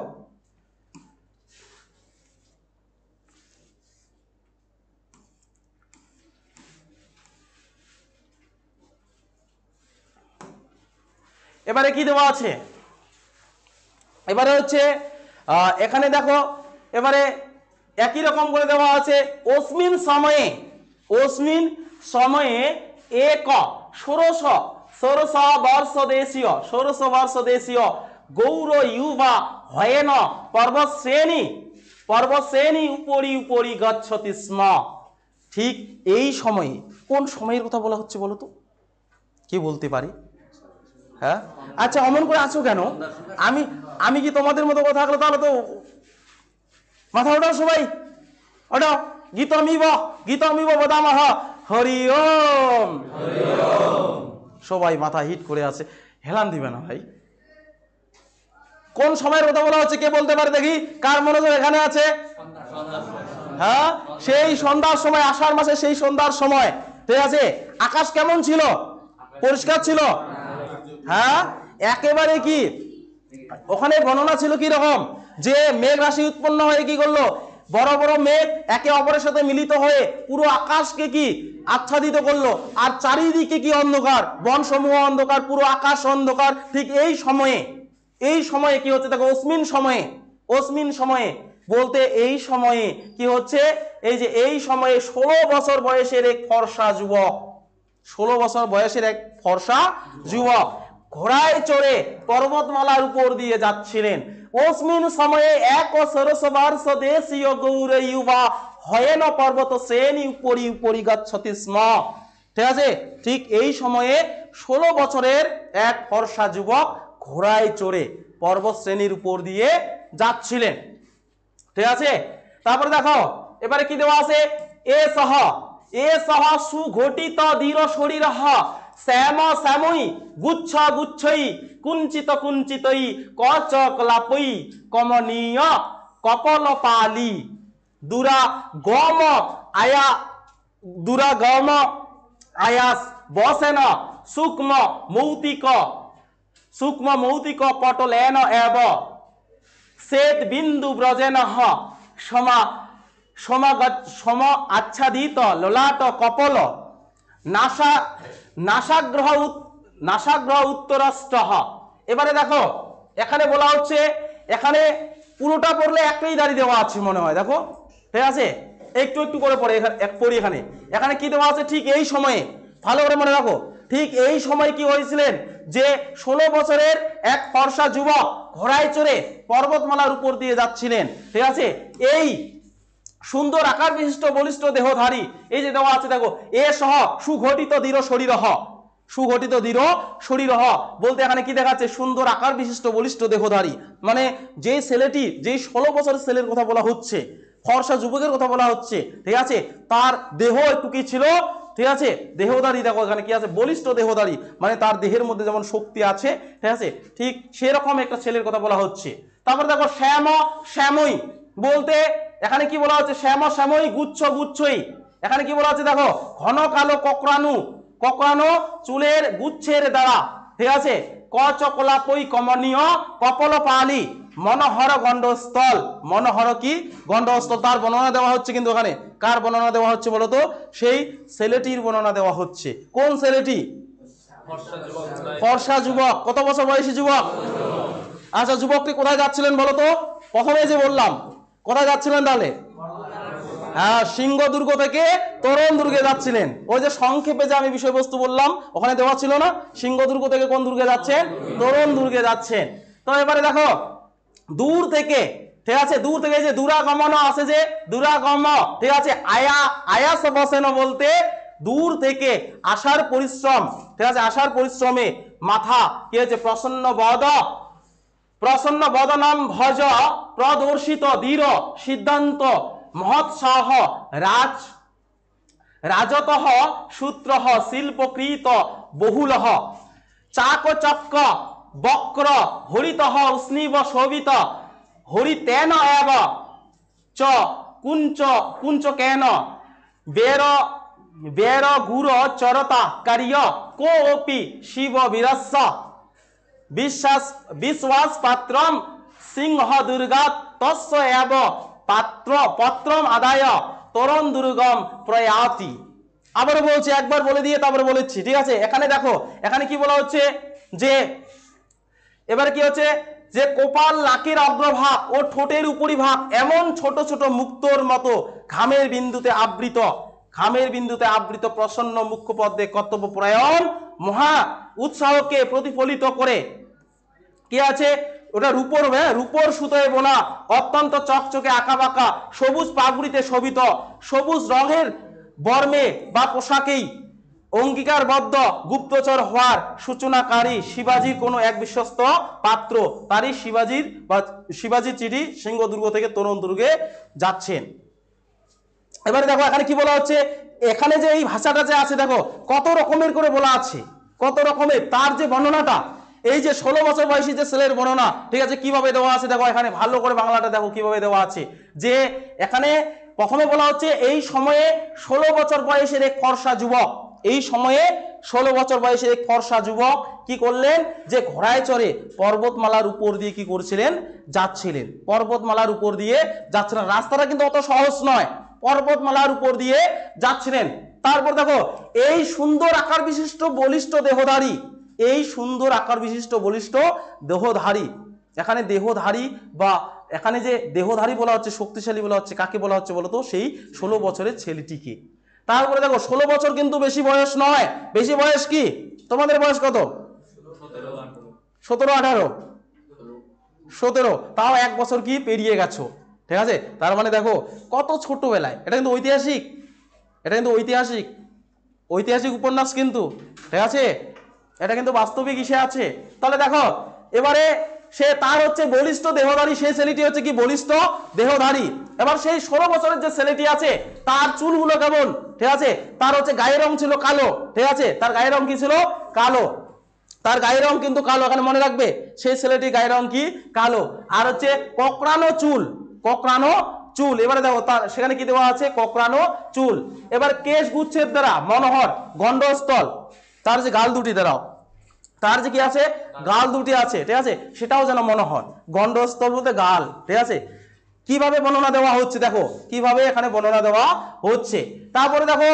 এবারে কি দেওয়া আছে, এবারে হচ্ছে এখানে দেখো, এবারে একই রকম করে দেওয়া আছে, অস্মিন সময়ে এক ষোড়শ বর্ষ দেশীয় গৌর ইউবা হয়েন পর্বত শ্রেণী উপরি উপরি গচ্ছতি স্ম। ঠিক এই সময়ে, কোন সময়ের কথা বলা হচ্ছে বলো তো, কি বলতে পারি? হ্যাঁ, আচ্ছা অমন করে আছো কেন? আমি কি তোমাদের মতো কথা থাকলে তাহলে তো মাথা ওঠাও সবাই, ওঠাও। গীতমিব বদামহ হরি ওম, সবাই মাথা হিট করে আছে, হেলান দিবে না ভাই। কোন সময়ের কথা বলা হচ্ছে কে বলতে পারে দেখি, কার মনোযোগ এখানে আছে? হ্যাঁ, সেই সন্ধ্যার সময়, আষাঢ় মাসে সেই সন্ধ্যার সময়। ঠিক আছে, আকাশ কেমন ছিল, পরিষ্কার ছিল? হ্যাঁ, একেবারে কি ওখানে বর্ণনা ছিল কি রকম, যে মেঘ রাশি উৎপন্ন হয়ে কি করলো, বড় বড় মেঘ একে অপরের সাথে মিলিত হয়ে পুরো আকাশকে কি আচ্ছাদিত করলো, আর চারিদিকে কি অন্ধকার, বন সমূহ অন্ধকার, পুরো আকাশ অন্ধকার। ঠিক এই সময়ে কি হচ্ছে দেখো, অস্মিন সময়ে বলতে এই সময়ে কি হচ্ছে, এই যে এই সময়ে 16 বছর বয়সের এক ফর্সা যুবক, 16 বছর বয়সের এক ফর্সা যুবক ঘোড়ায় চড়ে পর্বতমালার উপর দিয়ে যাচ্ছিলেন। অস্মিন সময়ে এক সরসবার্ষ দেশীয় গৌর ইউবা হয়েন পর্বত শ্রেণী উপরি উপরি গচ্ছতি স্ম। ঠিক আছে, ঠিক এই সময়ে 16 বছরের এক ফর্সা যুবক ঘোড়ায় চড়ে পর্বত শ্রেণীর উপর দিয়ে যাচ্ছিলেন। ঠিক আছে, তারপরে দেখো এবারে কি দেওয়া আছে, এ সহ সুঘটিত দৃঢ় শরীর শ্যাম শ্যামই গুচ্ছ গুচ্ছই কুঞ্চিত কুঞ্চিতই কচ কলাপই কমনীয় কপলপালি দুরাগম আয়া দুরাগম আয়াস বসেন সূক্ষ্ম মৌতিক পটলেন এব শ্বেত বিন্দু ব্রজেন সম আচ্ছাদিত ললাট কপল নাসাগ্রহ উত্তরষ্ট। এবারে দেখো এখানে বলা হচ্ছে, এখানে পুরোটা পড়লে একটাই দাড়ি দেওয়া আছে মনে হয়, দেখো ঠিক আছে, একটু একটু করে পড়ে পড়ি। এখানে এখানে কি দেওয়া আছে, ঠিক এই সময়ে ভালো করে মনে রাখো, ঠিক এই সময় কি হয়েছিলেন যে 16 বছরের এক ফর্সা যুবক ঘোড়ায় চড়ে পর্বতমালার উপর দিয়ে যাচ্ছিলেন, ঠিক আছে। এই সুন্দর আকার বিশিষ্ট বলিষ্ঠ দেহধারী, এই যে দেওয়া আছে দেখো, এ সহ সুঘটিত দৃঢ় শরীর সুঘটিত দৃঢ় শরীর বলতে এখানে কি দেখাচ্ছে, সুন্দর আকার বিশিষ্ট বলিষ্ঠ দেহধারী, মানে যে ছেলেটি, যেই 16 বছরের ছেলের কথা বলা হচ্ছে, ফর্সা যুবকের কথা বলা হচ্ছে, ঠিক আছে, তার দেহ একটু কি ছিল, ঠিক আছে, দেহধারী। দেখো এখানে কি আছে, বলিষ্ঠ দেহধারী, মানে তার দেহের মধ্যে যেমন শক্তি আছে, ঠিক আছে, ঠিক সেরকম একটা ছেলের কথা বলা হচ্ছে। তারপর দেখো শ্যাম শ্যামই বলতে এখানে কি বলা হচ্ছে, শ্যাম শ্যামই গুচ্ছ গুচ্ছই, এখানে কি বলা হচ্ছে দেখো, ঘন কালো কোকড়ানো চুলের গুচ্ছের দ্বারা, ঠিক আছে, কচকলাপই কমনীয় কপলপালি মনোহর গণ্ডস্থল। মনোহর কি গণ্ডস্থল, তার বর্ণনা দেওয়া হচ্ছে, কিন্তু এখানে কার বর্ণনা দেওয়া হচ্ছে বলতো, সেই ছেলেটির বর্ণনা দেওয়া হচ্ছে। কোন ছেলেটি, ফর্সা যুবক। কত বছর বয়সী যুবক? আচ্ছা, যুবকটি কোথায় যাচ্ছিলেন বলতো, প্রথমে যে বললাম কোথায় যাচ্ছিলেন তাহলে, হ্যাঁ, সিংহদুর্গ থেকে তোরণ দুর্গে যাচ্ছিলেন। ওই যে সংক্ষেপে যে আমি বিষয়বস্তু বললাম ওখানে দেওয়া ছিল না, সিংহদুর্গ থেকে কোন দুর্গে যাচ্ছেন, তোরণ দুর্গে যাচ্ছেন। তো এবারে দেখো দূর থেকে, ঠিক আছে, দূর থেকে যে দুরাগমন আছে, যে দুরাগম, ঠিক আছে, আয়াস বসেন বলতে দূর থেকে আসার পরিশ্রম, ঠিক আছে, আসার পরিশ্রমে মাথা কি হচ্ছে, প্রসন্ন বদনম ভজ প্রদর্শিত দৃঢ় সিদ্ধান্ত মহৎসাহ রাজতঃ সূত্রঃ শিল্পকৃত বহুলঃ চাকচক্র বক্র হরিতঃ উষ্ণীব শোভিত হরিতেন এব চ কুঞ্চকেন বের গুর চরতা কার্য কোপি শিব বীরস্য বিশ্বাস পাত্রম সিংহ দুর্গা তস্য এব পত্রম আদায় তরণ দুর্গম প্রয়াতি। আবার বলছি, একবার বলে দিয়ে তারপরে বলেছি, ঠিক আছে। এখানে দেখো এখানে কি বলা হচ্ছে, যে এবারে কি হচ্ছে, যে কপাল নাকের অগ্রভাগ ও ঠোঁটের উপরিভাগ এমন ছোট ছোট মুক্তোর মতো ঘামের বিন্দুতে আবৃত প্রসন্ন মুখ্যপদ্মে কর্তব্য পরায়ণ মহা উৎসাহকে প্রতিফলিত করে, কি আছে ওটা, রূপর সুতোয় বোনা অত্যন্ত চকচকে আঁকাবাঁকা সবুজ পাগুড়িতে শোভিত সবুজ রঙের বর্মে বা পোশাকেই অঙ্গীকারবদ্ধ গুপ্তচর হওয়ার সূচনাকারী শিবাজির কোনো এক বিশ্বস্ত পাত্র, তারই শিবাজির চিঠি সিংহদুর্গ থেকে তোরণ দুর্গে যাচ্ছেন। এবারে দেখো এখানে কি বলা হচ্ছে, এখানে যে এই ভাষাটা যে আছে দেখো কত রকমের করে বলা আছে, কত রকমের, তার যে বর্ণনাটা, এই যে 16 বছর বয়সী যে ছেলের বর্ণনা, ঠিক আছে, কিভাবে দেওয়া আছে দেখো, এখানে ভালো করে বাংলাটা দেখো কিভাবে দেওয়া আছে, যে এখানে প্রথমে বলা হচ্ছে এই সময়ে 16 বছর বয়সের এক ফর্সা যুবক, এই সময়ে 16 বছর বয়সের এক ফর্সা যুবক কি করলেন, যে ঘোড়ায় চড়ে পর্বতমালার উপর দিয়ে কি করছিলেন, যাচ্ছিলেন, পর্বতমালার উপর দিয়ে যাচ্ছিলেন। রাস্তাটা কিন্তু অত সহজ নয়, পর্বতমালার উপর দিয়ে যাচ্ছিলেন। তারপর দেখো এই সুন্দর আকার বিশিষ্ট বলিষ্ঠ দেহধারী, এই সুন্দর আকার বিশিষ্ট বলিষ্ঠ দেহধারী, এখানে দেহধারী বা এখানে যে দেহধারী বলা হচ্ছে, শক্তিশালী বলা হচ্ছে, কাকে বলা হচ্ছে বলতো, সেই 16 বছরের ছেলেটিকে। তারপরে দেখো 16 বছর কিন্তু বেশি বয়স নয়, বেশি বয়স কি, তোমাদের বয়স কত, 17 18 17, তাও 1 বছর কি পেরিয়ে গেছো, ঠিক আছে। তার মানে দেখো কত ছোটবেলায়, এটা কিন্তু ঐতিহাসিক উপন্যাস কিন্তু, ঠিক আছে, এটা কিন্তু বাস্তবিক ইসে আছে। তাহলে দেখো এবারে সে তার হচ্ছে বলিষ্ঠ দেহধারী, সেই ছেলেটি হচ্ছে কি বলিষ্ঠ দেহধারী। এবার সেই 16 বছরের যে ছেলেটি আছে তার চুলগুলো কেমন, ঠিক আছে, তার হচ্ছে গায়ের রং ছিল কালো, ঠিক আছে, তার গায়ের রং কি ছিল, কালো, তার গায়ের রং কিন্তু কালো, এখানে মনে রাখবে সেই ছেলেটির গায়ের রং কি, কালো। আর হচ্ছে কোঁকড়ানো চুল, কোঁকড়ানো চুল। এবারে দেখো তার সেখানে কি দেওয়া আছে, কোঁকড়ানো চুল। এবার কেশ গুচ্ছের দ্বারা মনোহর, গন্ডস্থল, তার যে গাল দুটি দাঁড়াও, তার যে কি আছে, গাল দুটি আছে, ঠিক আছে, সেটাও যেন মনোহর। গন্ডস্থল বলতে গাল, ঠিক আছে। কিভাবে বর্ণনা দেওয়া হচ্ছে, দেখো কিভাবে এখানে বর্ণনা দেওয়া হচ্ছে। তারপরে দেখো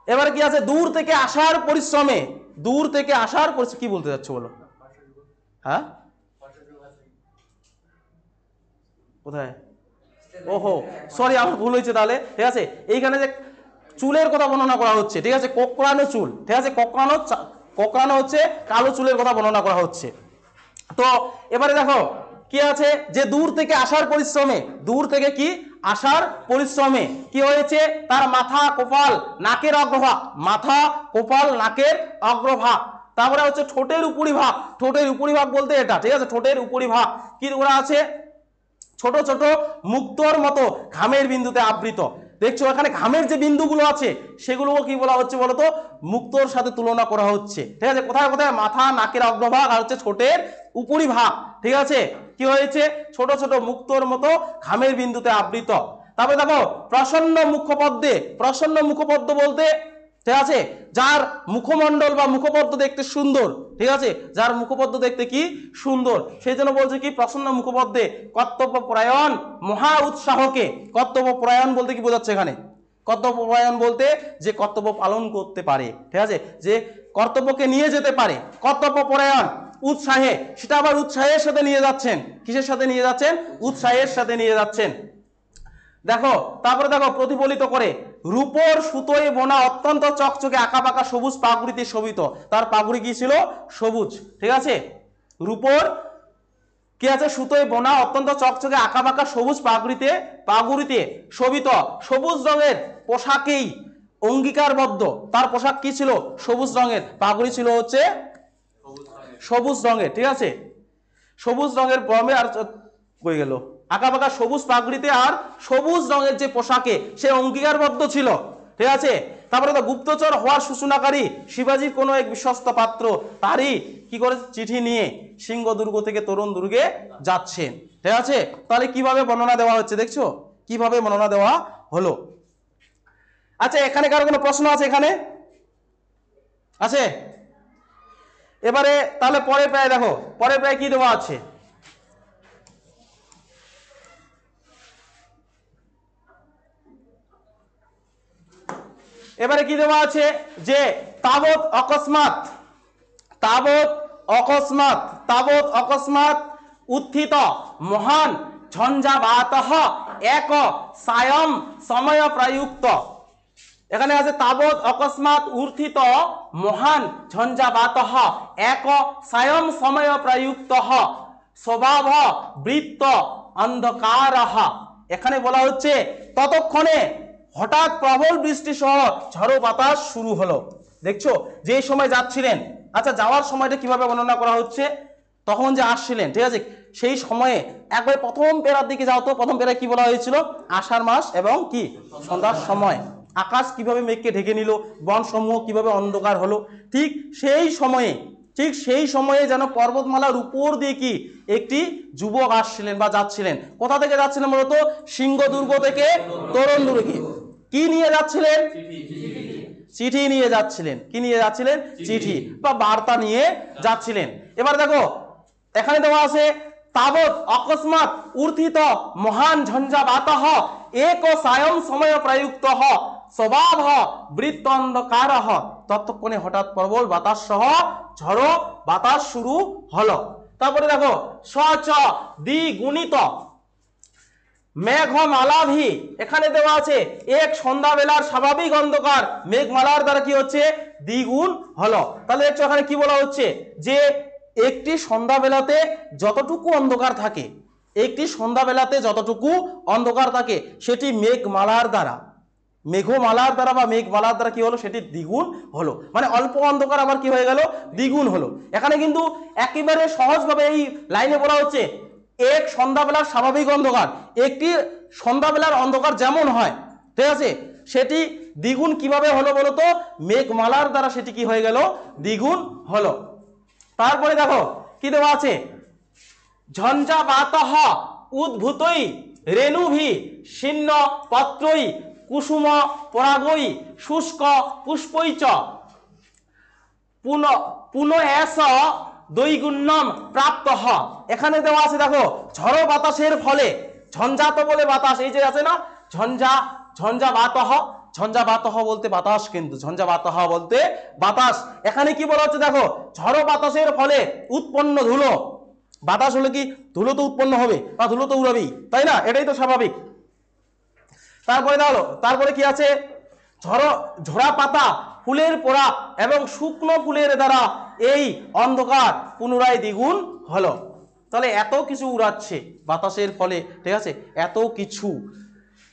এবারে কি আছে, দূর থেকে আসার পরিশ্রমে, দূর থেকে আসার পরিশ্রম, কি বলতে যাচ্ছ বলো, হ্যাঁ কোথায়, ওহো সরি আমার ভুল হয়েছে তাহলে, ঠিক আছে। এইখানে যে চুলের কথা বর্ণনা করা হচ্ছে, ঠিক আছে, কোঁকড়ানো চুল, ঠিক আছে, কোঁকড়ানো হচ্ছে কালো চুলের কথা বর্ণনা করা হচ্ছে। তো এবারে দেখো কি আছে, যে দূর থেকে আসার পরিশ্রমে, দূর থেকে কি আসার পরিশ্রমে কি হয়েছে, তার মাথা কপাল নাকের অগ্রভাগ, মাথা কপাল নাকের অগ্রভাগ। তারপরে হচ্ছে ঠোঁটের উপরিভাগ, ঠোঁটের উপরিভাগ বলতে এটা, ঠিক আছে, ঠোঁটের উপরিভাগ কি করা আছে, ছোট ছোট মুক্তোর মতো ঘামের বিন্দুতে আবৃত। দেখছো এখানে ঘামের যে বিন্দুগুলো আছে সেগুলো কি বলা হচ্ছে বলতো, মুক্তোর সাথে তুলনা করা হচ্ছে, ঠিক আছে। কোথায় কোথায়, মাথা নাকের অগ্রভাগ আর হচ্ছে ঠোঁটের উপরিভাগ, ঠিক আছে, কি হয়েছে, ছোট ছোট মুক্তোর মতো ঘামের বিন্দুতে আবৃত। তারপরে দেখো প্রসন্ন মুখপদ্মে, প্রসন্ন মুখপদ্ম বলতে, ঠিক আছে, যার মুখমণ্ডল বা মুখপদ্ম দেখতে সুন্দর, ঠিক আছে, যার মুখপদ্ম দেখতে কি সুন্দর, সেই জন্য বলছে কি প্রসন্ন মুখপদ্মে কর্তব্য পরায়ণ মহা উৎসাহকে। কর্তব্য পরায়ণ বলতে কি বোঝাচ্ছে এখানে, কর্তব্য পরায়ণ বলতে যে কর্তব্য পালন করতে পারে, ঠিক আছে, যে কর্তব্যকে নিয়ে যেতে পারে, কর্তব্য পরায়ণ উৎসাহে, সেটা আবার উৎসাহের সাথে নিয়ে যাচ্ছেন, কিসের সাথে নিয়ে যাচ্ছেন, উৎসাহের সাথে নিয়ে যাচ্ছেন। দেখো তারপরে দেখো প্রতিফলিত করে রূপোর সুতোয় বোনা অত্যন্ত চকচকে আঁকাবাঁকা সবুজ পাগুড়িতে শোভিত, তার পাগুড়ি কি ছিল, সবুজ, ঠিক আছে, রূপোর কি আছে, সুতোয় বোনা অত্যন্ত চকচকে আঁকাবাঁকা সবুজ পাগুড়িতে, পাগুড়িতে শোভিত, সবুজ রঙের পোশাকেই অঙ্গীকারবদ্ধ, তার পোশাক কি ছিল, সবুজ রঙের, পাগুড়ি ছিল হচ্ছে সবুজ রঙের, ঠিক আছে, সবুজ রঙের বর্মে, আর কই গেল, আঁকাবাঁকা সবুজ পাগড়িতে আর সবুজ রঙের যে পোশাকে সে অঙ্গীকারবদ্ধ ছিল, ঠিক আছে। তারপরে তো গুপ্তচর হওয়ার সূচনাকারী শিবাজির কোনো এক বিশ্বস্ত পাত্র তারই কি করে চিঠি নিয়ে সিংহ দুর্গ থেকে তরুণ দুর্গে যাচ্ছেন, ঠিক আছে। তাহলে কিভাবে বর্ণনা দেওয়া হচ্ছে, দেখছো কিভাবে বর্ণনা দেওয়া হলো। আচ্ছা এখানে কারো কোনো প্রশ্ন আছে, এখানে আছে? এবারে তাহলে পরের প্রায় দেখো, পরের প্রায় কি দেওয়া আছে, এবারে কি দেওয়া আছে, যে তাবৎ অকস্মাৎ, তাবৎ অকস্মাৎ, তাবৎ অকস্মাৎ উত্থিত মহান ঝঞ্ঝাবাতঃ এক সায়ং সময় প্রযুক্ত। এখানে আছে তাবৎ অকস্মাৎ উত্থিত মহান ঝঞ্ঝাবাতঃ এক সায়ং সময় প্রযুক্ত স্বভাব বৃত্ত অন্ধকারঃ। এখানে বলা হচ্ছে ততক্ষণে হঠাৎ প্রবল বৃষ্টি সহ ঝড়ো বাতাস শুরু হলো। দেখছো যে সময় যাচ্ছিলেন, আচ্ছা যাওয়ার সময়টা কিভাবে বর্ণনা করা হচ্ছে, তখন যে আসছিলেন, ঠিক আছে, সেই সময়ে একবার প্রথম পেরার দিকে যাও তো, প্রথম পেরায় কি বলা হয়েছিল, আষাঢ় মাস এবং কি সন্ধ্যার সময় আকাশ কিভাবে মেঘকে ঢেকে নিল, বন সমূহ কিভাবে অন্ধকার হলো, ঠিক সেই সময়ে, ঠিক সেই সময়ে যেন পর্বতমালার উপর দিয়ে কি একটি যুবক আসছিলেন বা যাচ্ছিলেন। কোথা থেকে যাচ্ছিলেন মূলত, সিংহ দুর্গ থেকে তরুণ দুর্গে। কি নিয়ে যাচ্ছিলেন, চিঠি নিয়ে যাচ্ছিলেন, কি নিয়ে যাচ্ছিলেন, চিঠি বা বার্তা নিয়ে যাচ্ছিলেন। এবার দেখো এখানে দেওয়া আছে তাবৎ অকস্মাৎ উত্থিত মহান ঝঞ্ঝাবাতঃ এক সায়ং সময় প্রযুক্ত স্বভাব বৃত্ত অন্ধকারঃ। ততক্ষণে হঠাৎ প্রবল বাতাস সহ ঝড়ো বাতাস শুরু হলো। তারপরে দেখো সচ দ্বিগুণিত মেঘমালাভি, এখানে দেওয়া আছে এক সন্ধ্যাবেলার স্বাভাবিক অন্ধকার মেঘমালার দ্বারা কি হচ্ছে, দ্বিগুণ হলো। তাহলে দেখছো এখানে কি বলা হচ্ছে, যে একটি সন্ধ্যাবেলাতে যতটুকু অন্ধকার থাকে, একটি সন্ধ্যাবেলাতে যতটুকু অন্ধকার থাকে সেটি মেঘমালার দ্বারা, মেঘমালার দ্বারা বা মেঘমালার দ্বারা কি হলো, সেটি দ্বিগুণ হলো, মানে অল্প অন্ধকার আবার কি হয়ে গেল, দ্বিগুণ হলো। এখানে কিন্তু একেবারে সহজভাবে এই লাইনে বলা হচ্ছে এক সন্ধ্যাবেলার স্বাভাবিক অন্ধকার, একটি সন্ধ্যাবেলার অন্ধকার যেমন হয়, ঠিক আছে, সেটি দ্বিগুণ কিভাবে হলো বলতো, মেঘমালার দ্বারা সেটি কি হয়ে গেল, দ্বিগুণ হলো। তারপরে দেখো কি দেওয়া আছে, ঝঞ্ঝাবাতঃ উদ্ভূতই রেণুভি ছিন্ন পত্রই কুসুম পরাগই শুষ্ক পুষ্পৈচ পুনঃ দৈগুণ্যম প্রাপ্ত। এখানে দেওয়া আছে দেখো, ঝড়ো বাতাসের ফলে, ঝঞ্ঝাত বলে বাতাস, এই যে আছে না ঝঞ্ঝাবাতঃ, ঝঞ্ঝাবাতঃ বলতে বাতাস, কিন্তু ঝঞ্ঝাবাতঃ বলতে বাতাস। এখানে কি বলা হচ্ছে দেখো, ঝড়ো বাতাসের ফলে উৎপন্ন ধুলো, বাতাস হলে কি ধুলো তো উৎপন্ন হবে বা ধুলো তো উড়াবেই, তাই না, এটাই তো স্বাভাবিক। তারপরে দেখো, তারপরে কি আছে, ঝরা পাতা ফুলের পোড়া এবং শুকনো ফুলের দ্বারা এই অন্ধকার পুনরায় দ্বিগুণ হলো। তাহলে এত কিছু উড়াচ্ছে বাতাসের ফলে, ঠিক আছে, এত কিছু।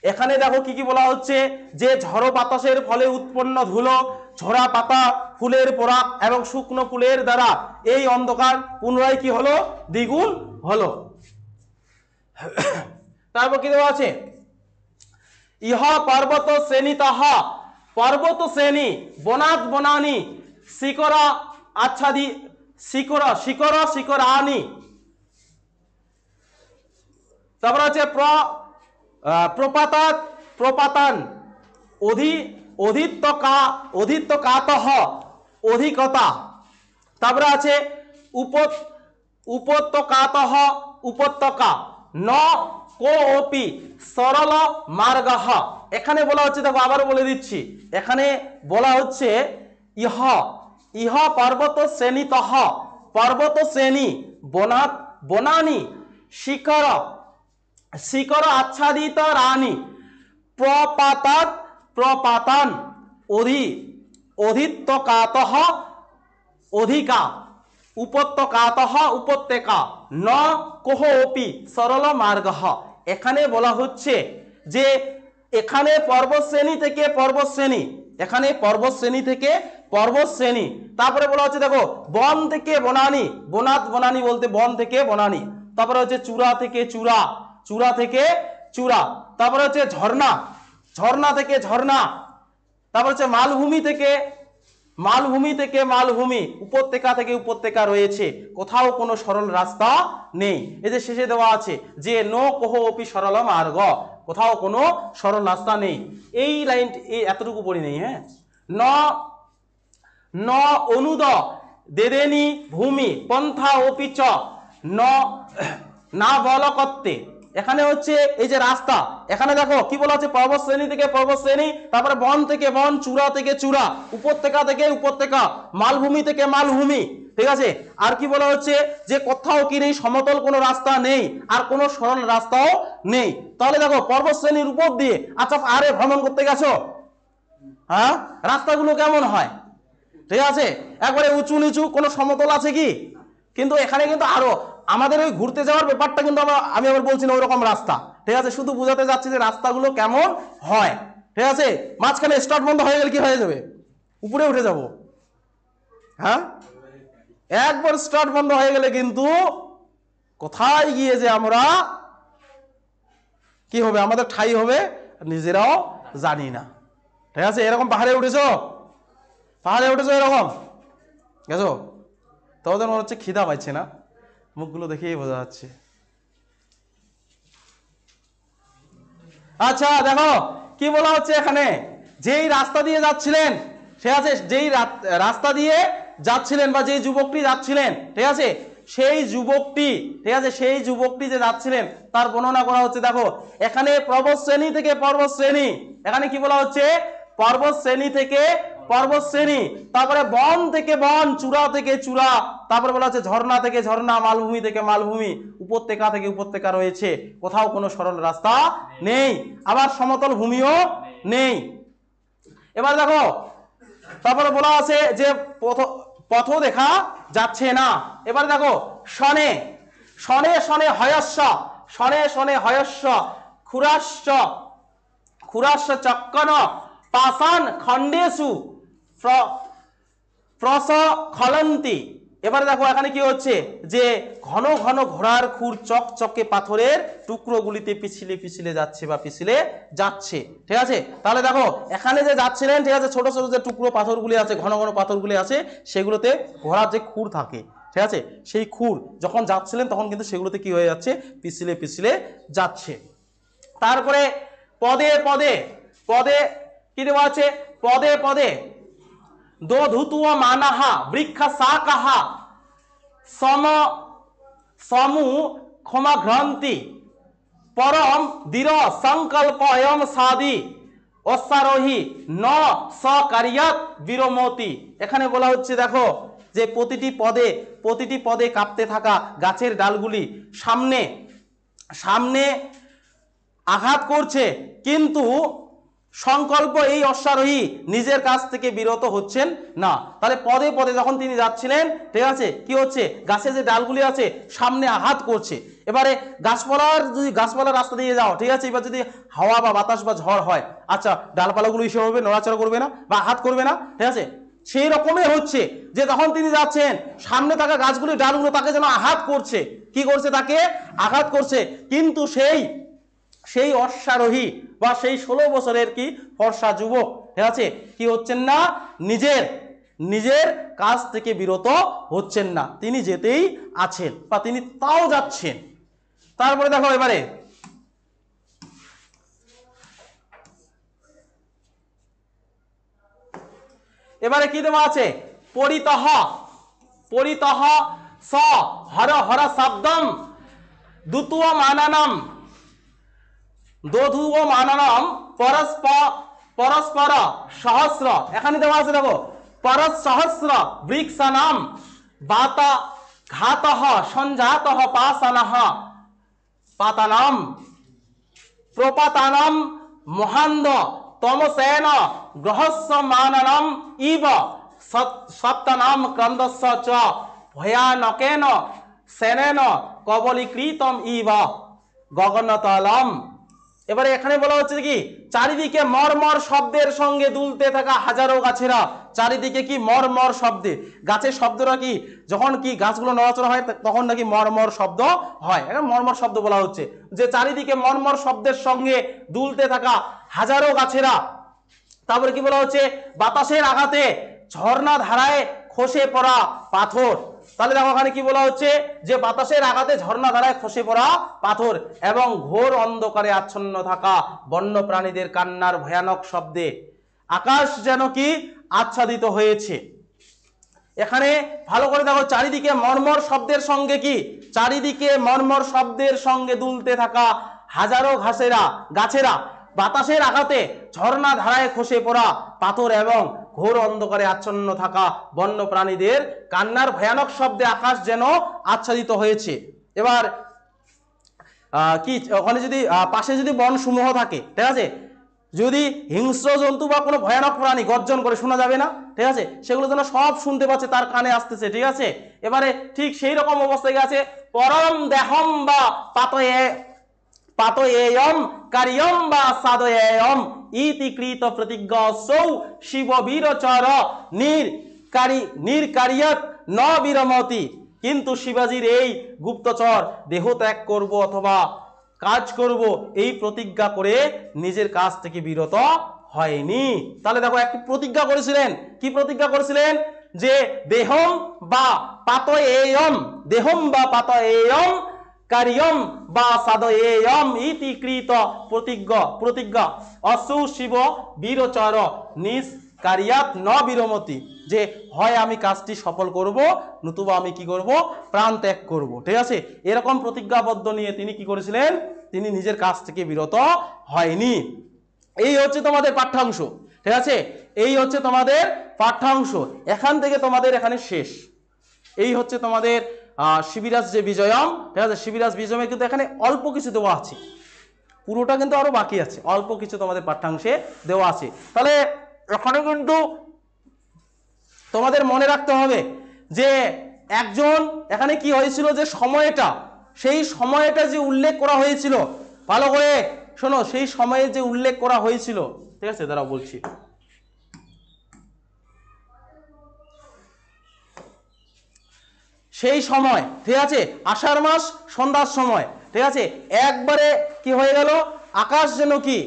এখানে দেখো কি কি বলা হচ্ছে, যে ঝড়ো বাতাসের ফলে উৎপন্ন ধুলো, ঝরা পাতা ফুলের পোড়া এবং শুকনো ফুলের দ্বারা এই অন্ধকার পুনরায় কি হলো, দ্বিগুণ হলো। তারপর কি দেওয়া আছে, ইহা পর্বত শ্রেণী তাহা পর্বত শ্রেণী বনাত বনানি শিকরা আচ্ছাদি শিকরানি। তারপর হচ্ছে প্রপাতাত প্রপাতান অধিত্তকাতঃ অধিকতা। তারপরে আছে উপত্যকাতঃ উপত্যকা ন কোপি সরল মার্গঃ। এখানে বলা হচ্ছে, দেখো আবারও বলে দিচ্ছি, এখানে বলা হচ্ছে ইহ পর্বত শ্রেণীতঃ পর্বত শ্রেণী বনাত বনানি শিখর আচ্ছাদিত রানী প্রপাতাত প্রপাতান অধিত্তকাতঃ অধিকা উপত্যকাতঃ উপত্যকা ন কোহপি সরল মার্গঃ। এখানে বলা হচ্ছে যে এখানে পর্বতশ্রেণী থেকে পর্বতশ্রেণী, এখানে পর্বতশ্রেণী থেকে পর্বতশ্রেণী। তারপরে বলা হচ্ছে দেখো বন থেকে বনানি, বনাত বনানি বলতে বন থেকে বনানি। তারপরে হচ্ছে চূড়া থেকে চূড়া, চূড়া থেকে চূড়া। তারপরে হচ্ছে ঝর্ণা, ঝর্ণা থেকে ঝর্ণা। তারপর হচ্ছে মালভূমি থেকে মালভূমি, উপত্যকা থেকে উপত্যকা রয়েছে, কোথাও কোনো সরল রাস্তা নেই। এই যে শেষে দেওয়া আছে যে নো কোহ অপি সরল মার্গ, কোথাও কোনো সরল রাস্তা নেই। এই লাইনটি এই এতটুকু পড়ি নেই, হ্যাঁ। ন অনুদ দেদেনি ভূমি পন্থা অপি চ না বল করতে। এখানে হচ্ছে এই যে রাস্তা, এখানে দেখো কি বলা হচ্ছে, পর্বত শ্রেণী থেকে পর্বত শ্রেণী, তারপরে বন থেকে বন, চূড়া থেকে চূড়া, উপত্যকা থেকে উপত্যকা, মালভূমি থেকে মালভূমি, ঠিক আছে। আর কি বলা হচ্ছে যে কোথাও কি নেই, সমতল কোনো রাস্তা নেই, আর কোনো সরল রাস্তাও নেই। তাহলে দেখো পর্বত শ্রেণীর উপর দিয়ে, আচ্ছা পাহাড়ে ভ্রমণ করতে গেছো, হ্যাঁ, রাস্তাগুলো কেমন হয়, ঠিক আছে, একবারে উঁচু নিচু, কোনো সমতল আছে কি, কিন্তু এখানে কিন্তু আরো আমাদের ওই ঘুরতে যাওয়ার ব্যাপারটা কিন্তু আমি আবার বলছি না ওইরকম রাস্তা, ঠিক আছে, শুধু বোঝাতে যাচ্ছি যে রাস্তাগুলো কেমন হয়, ঠিক আছে। মাঝখানে স্টার্ট বন্ধ হয়ে গেলে কি হয়ে যাবে, উপরে উঠে যাব, হ্যাঁ, একবার স্টার্ট বন্ধ হয়ে গেলে কিন্তু কোথায় গিয়ে যে আমরা কি হবে, আমাদের ঠাই হবে নিজেরাও জানি না, ঠিক আছে। এরকম পাহাড়ে উঠেছো, পাহাড়ে উঠেছো এরকম গেছো, তোমাদের মনে হচ্ছে খিদা পাইছে না, মুখগুলো দেখেই বোঝা যাচ্ছে। আচ্ছা দেখো কি বলা হচ্ছে এখানে, যেই রাস্তা দিয়ে যাচ্ছিলেন, ঠিক আছে, যেই রাস্তা দিয়ে যাচ্ছিলেন বা যেই যুবকটি যাচ্ছিলেন, ঠিক আছে, সেই যুবকটি, ঠিক আছে, সেই যুবকটি যে যাচ্ছিলেন তার বর্ণনা করা হচ্ছে। দেখো এখানে পর্বত শ্রেণী থেকে পর্বত শ্রেণী, এখানে কি বলা হচ্ছে, পর্বত শ্রেণী থেকে পর্বত শ্রেণী, তারপরে বন থেকে বন, চূড়া থেকে চূড়া, তারপরে বলা হচ্ছে ঝর্ণা থেকে ঝর্ণা, মালভূমি থেকে মালভূমি, উপত্যকা থেকে উপত্যকা রয়েছে, কোথাও কোনো সরল রাস্তা নেই, আবার সমতল ভূমিও নেই। এবার দেখো তারপরে বলা আছে যে পথ দেখা যাচ্ছে না। এবার দেখো শনে শনে শনে হয়স্য, শনে শনে হয়স্য খুরাশ্চ খুরাশ্চ চক্কন পাষাণ খণ্ডেষু প্রস্খলন্তি। এবারে দেখো এখানে কি হচ্ছে যে ঘন ঘন ঘোড়ার খুর চকচকে পাথরের টুকরোগুলিতে পিছলে পিছলে যাচ্ছে বা পিছলে যাচ্ছে। ঠিক আছে, তাহলে দেখো এখানে যে যাচ্ছিলেন, ঠিক আছে, ছোট ছোট যে টুকরো পাথরগুলি আছে, ঘন ঘন পাথরগুলি আছে, সেগুলোতে ঘোড়ার যে খুর থাকে, ঠিক আছে, সেই খুর যখন যাচ্ছিলেন তখন কিন্তু সেগুলোতে কি হয়ে যাচ্ছে, পিছলে পিছলে যাচ্ছে। তারপরে পদে পদে পদে কি দেওয়া আছে, পদে পদে দোধুতুয় মানাহা বৃক্ষা শাকাহা সমু ক্ষমাঘ্রান্তি পরম দৃঢ় সংকল্প এম সাদি অশ্বারোহী ন সকারিয়াত বিরমতি। এখানে বলা হচ্ছে দেখো যে প্রতিটি পদে কাঁপতে থাকা গাছের ডালগুলি সামনে সামনে আঘাত করছে, কিন্তু সংকল্প এই অশ্বারোহী নিজের কাছ থেকে বিরত হচ্ছেন না। তাহলে পদে পদে যখন তিনি যাচ্ছিলেন, ঠিক আছে, কি হচ্ছে, গাছের যে ডালগুলি আছে সামনে আঘাত করছে। এবারে গাছপালার রাস্তা দিয়ে যাও, ঠিক আছে, এবার যদি হাওয়া বা বাতাস বা ঝড় হয়, আচ্ছা ডালপালাগুলো হিসেবে হবে, নড়াচড়া করবে না বা আঘাত করবে না, ঠিক আছে, সেই রকমই হচ্ছে যে তখন তিনি যাচ্ছেন সামনে থাকা গাছগুলি ডালগুলো তাকে যেন আঘাত করছে, কি করছে, তাকে আঘাত করছে, কিন্তু সেই অশ্বারোহী বা সেই 16 বছরের কি ফর্সা যুবক, ঠিক আছে, কি হচ্ছেন না, নিজের কাজ থেকে বিরত হচ্ছেন না, তিনি যেতেই আছেন বা তিনি তাও যাচ্ছেন। তারপরে দেখো এবারে কি দেওয়া আছে, পরিতহ পরিতহ স হর হর শব্দম দুতুয় মানানাম দোধুও মানানাম পরস্পর সহস্র। এখানে দেওয়া আছে দেখো পরস সহস্র বৃক্ষানাম বাতা ঘাতঃ সঞ্জাতঃ পাতানাম প্রপাতানাম মহান্দ তমসেন গ্রহস্য মাননাম ইব সপ্তনাম ক্রন্দস্য চ ভয়ানকেন সেনেন কবলীকৃতম ইব গগনতলম। এবারে এখানে বলা হচ্ছে কি, চারিদিকে মরমর শব্দের সঙ্গে দুলতে থাকা হাজারো গাছেরা, চারিদিকে কি মরমর শব্দে, গাছের শব্দটা কি, যখন কি গাছগুলো নড়াচড়া হয় তখন নাকি মরমর শব্দ হয়, এটা মরমর শব্দ বলা হচ্ছে, যে চারিদিকে মরমর শব্দের সঙ্গে দুলতে থাকা হাজারো গাছেরা। তারপরে কি বলা হচ্ছে, বাতাসের আঘাতে ঝর্ণা ধারায় খসে পড়া পাথর। তাহলে দেখো ওখানে কি বলা হচ্ছে, যে বাতাসের আঘাতে ঝর্ণা ধারায় খসে পড়া পাথর এবং ঘোর অন্ধকারে আচ্ছন্ন থাকা বন্য প্রাণীদের কান্নার ভয়ানক শব্দে আকাশ যেন কি আচ্ছাদিত হয়েছে। এখানে ভালো করে দেখো, চারিদিকে মর্মর শব্দের সঙ্গে কি, চারিদিকে মর্মর শব্দের সঙ্গে দুলতে থাকা হাজারো গাছেরা বাতাসের আঘাতে ঝর্ণা ধারায় খসে পড়া পাথর এবং ঘোর অন্ধকারে আচ্ছন্ন থাকা বন্য প্রাণীদের কান্নার ভয়ানক শব্দে আকাশ যেন আচ্ছাদিত হয়েছে। এবার কি ওখানে যদি পাশে যদি বন সমূহ থাকে, ঠিক আছে, যদি হিংস্র জন্তু বা কোনো ভয়ানক প্রাণী গর্জন করে শোনা যাবে না, ঠিক আছে, সেগুলো যেন সব শুনতে পাচ্ছে, তার কানে আসতেছে, ঠিক আছে। এবারে ঠিক সেই রকম অবস্থায় আছে পরম দেহম বা পাতয়েয়ম কারিয়ম বা সাদয়েয়ম ইতি কৃত প্রতিজ্ঞা সৌ শিব বীরচর নির্কারিয়ত ন বিরমতি। কিন্তু শিবাজির এই গুপ্তচর দেহ ত্যাগ করব অথবা কাজ করব এই প্রতিজ্ঞা করে নিজের কাজ থেকে বিরত হয়নি। তাহলে দেখো একটি প্রতিজ্ঞা করেছিলেন, কি প্রতিজ্ঞা করেছিলেন, যে দেহম বা পাতয়েয়ম কারিয়ম বা সাদয়েয়ম ইতি কৃত প্রতিজ্ঞা অসৌ শিব বীরচর নিষ্কারিয়াত ন বিরমতি, যে হয় আমি কাজটি সফল করব, নতুবা আমি কি করব, প্রাণ ত্যাগ করব, ঠিক আছে। এরকম প্রতিজ্ঞাবদ্ধ নিয়ে তিনি কি করেছিলেন, তিনি নিজের কাজ থেকে বিরত হয়নি। এই হচ্ছে তোমাদের পাঠ্যাংশ, ঠিক আছে, এই হচ্ছে তোমাদের পাঠ্যাংশ। এখান থেকে তোমাদের এখানে শেষ। এই হচ্ছে তোমাদের শিবিরাজ যে বিজয়ম, ঠিক আছে, শিবিরাজ বিজয়মে কিন্তু এখানে অল্প কিছু দেওয়া আছে, পুরোটা কিন্তু আরো বাকি আছে, অল্প কিছু তোমাদের পাঠ্যাংশে দেওয়া আছে। তাহলে এখানে কিন্তু তোমাদের মনে রাখতে হবে যে একজন এখানে কি হয়েছিল, যে সময়টা, সেই সময়টা যে উল্লেখ করা হয়েছিল, ভালো করে শোনো, সেই সময়ে যে উল্লেখ করা হয়েছিল, ঠিক আছে, দাঁড়াও বলছি। সেই সময়, ঠিক আছে, আষাঢ় মাস সন্ধ্যার সময়, ঠিক আছে, একবারে কি হয়ে গেল, আকাশ যেন কি,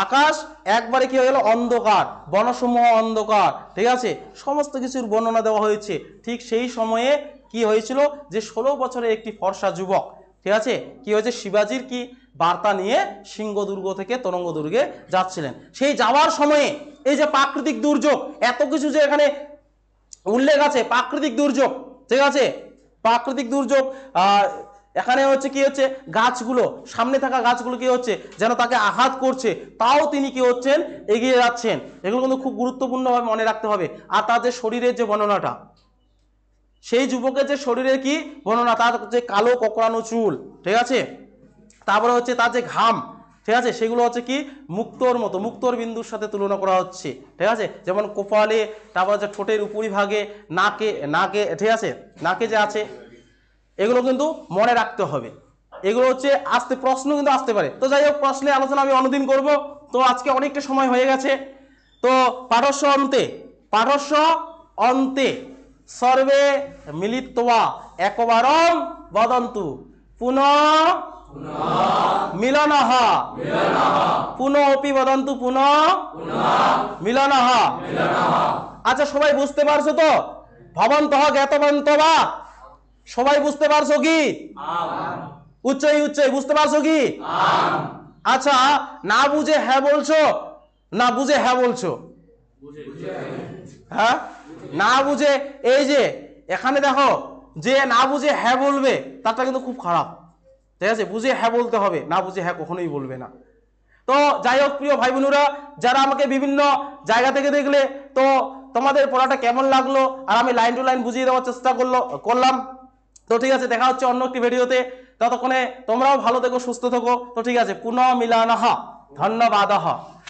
আকাশ একবারে কি হয়ে গেল, অন্ধকার, বনসমূহ অন্ধকার, ঠিক আছে, সমস্ত কিছুর বর্ণনা দেওয়া হয়েছে। ঠিক সেই সময়ে কি হয়েছিল, যে 16 বছরের একটি ফর্সা যুবক, ঠিক আছে, কি হয়েছে, শিবাজির কি বার্তা নিয়ে সিংহদুর্গ থেকে তরঙ্গ দুর্গে যাচ্ছিলেন। সেই যাওয়ার সময়ে এই যে প্রাকৃতিক দুর্যোগ, এত কিছু যে এখানে উল্লেখ আছে, প্রাকৃতিক দুর্যোগ, ঠিক আছে, প্রাকৃতিক দুর্যোগ, এখানে হচ্ছে কি হচ্ছে, গাছগুলো, সামনে থাকা গাছগুলো কি হচ্ছে, যেন তাকে আঘাত করছে, তাও তিনি কি হচ্ছেন, এগিয়ে যাচ্ছেন। এগুলো কিন্তু খুব গুরুত্বপূর্ণভাবে মনে রাখতে হবে। আর তার যে শরীরের যে বর্ণনাটা, সেই যুবকের যে শরীরের কি বর্ণনা, তার যে কালো কোকড়ানো চুল, ঠিক আছে, তারপরে হচ্ছে তার যে ঘাম, ঠিক আছে, সেগুলো হচ্ছে কি মুক্তোর মতো, মুক্তোর বিন্দুর সাথে তুলনা করা হচ্ছে, ঠিক আছে, যেমন কপালে, তারপর যে ঠোঁটের উপরিভাগে, নাকে, নাকে, ঠিক আছে, নাকে যে আছে, এগুলো কিন্তু মনে রাখতে হবে। এগুলো হচ্ছে আসতে প্রশ্ন কিন্তু আসতে পারে। তো যাই হোক, প্রশ্নের আলোচনা আমি অন্যদিন করব। তো আজকে অনেকটা সময় হয়ে গেছে। তো পাঠস্য অন্তে, পাঠস্য অন্তে সর্বে মিলিত্বা একবারং বদন্তু পুনঃ মিলনঃ, পুনঃপি বদন্তু পুনঃ মিলনঃ। আচ্ছা, সবাই বুঝতে পারছো তো? ভবন্তঃ জ্ঞাতবন্তঃ বা, সবাই বুঝতে পারছো কি? উচ্চই উচ্চই বুঝতে পারছো কি? আচ্ছা, না বুঝে হ্যাঁ বলছো না বুঝে হ্যাঁ বলছো? হ্যাঁ, না বুঝে, এই যে এখানে দেখো, যে না বুঝে হ্যাঁ বলবে তারটা কিন্তু খুব খারাপ, ঠিক আছে, বুঝে হ্যাঁ বলতে হবে, না বুঝে হ্যাঁ কখনোই বলবে না। তো যাই হোক প্রিয় ভাই বোনেরা, যারা আমাকে বিভিন্ন জায়গা থেকে দেখলে, তো তোমাদের পড়াটা কেমন লাগলো, আর আমি লাইন টু লাইন বুঝিয়ে দেওয়ার চেষ্টা করলাম। তো ঠিক আছে, দেখা হচ্ছে অন্য একটি ভিডিওতে। ততক্ষণে তোমরাও ভালো থেকো, সুস্থ থেকো। তো ঠিক আছে, পুনঃ মিলনঃ, ধন্যবাদঃ।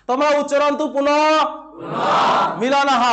তোমরা উচ্চারন্তু পুনঃ মিলনঃ।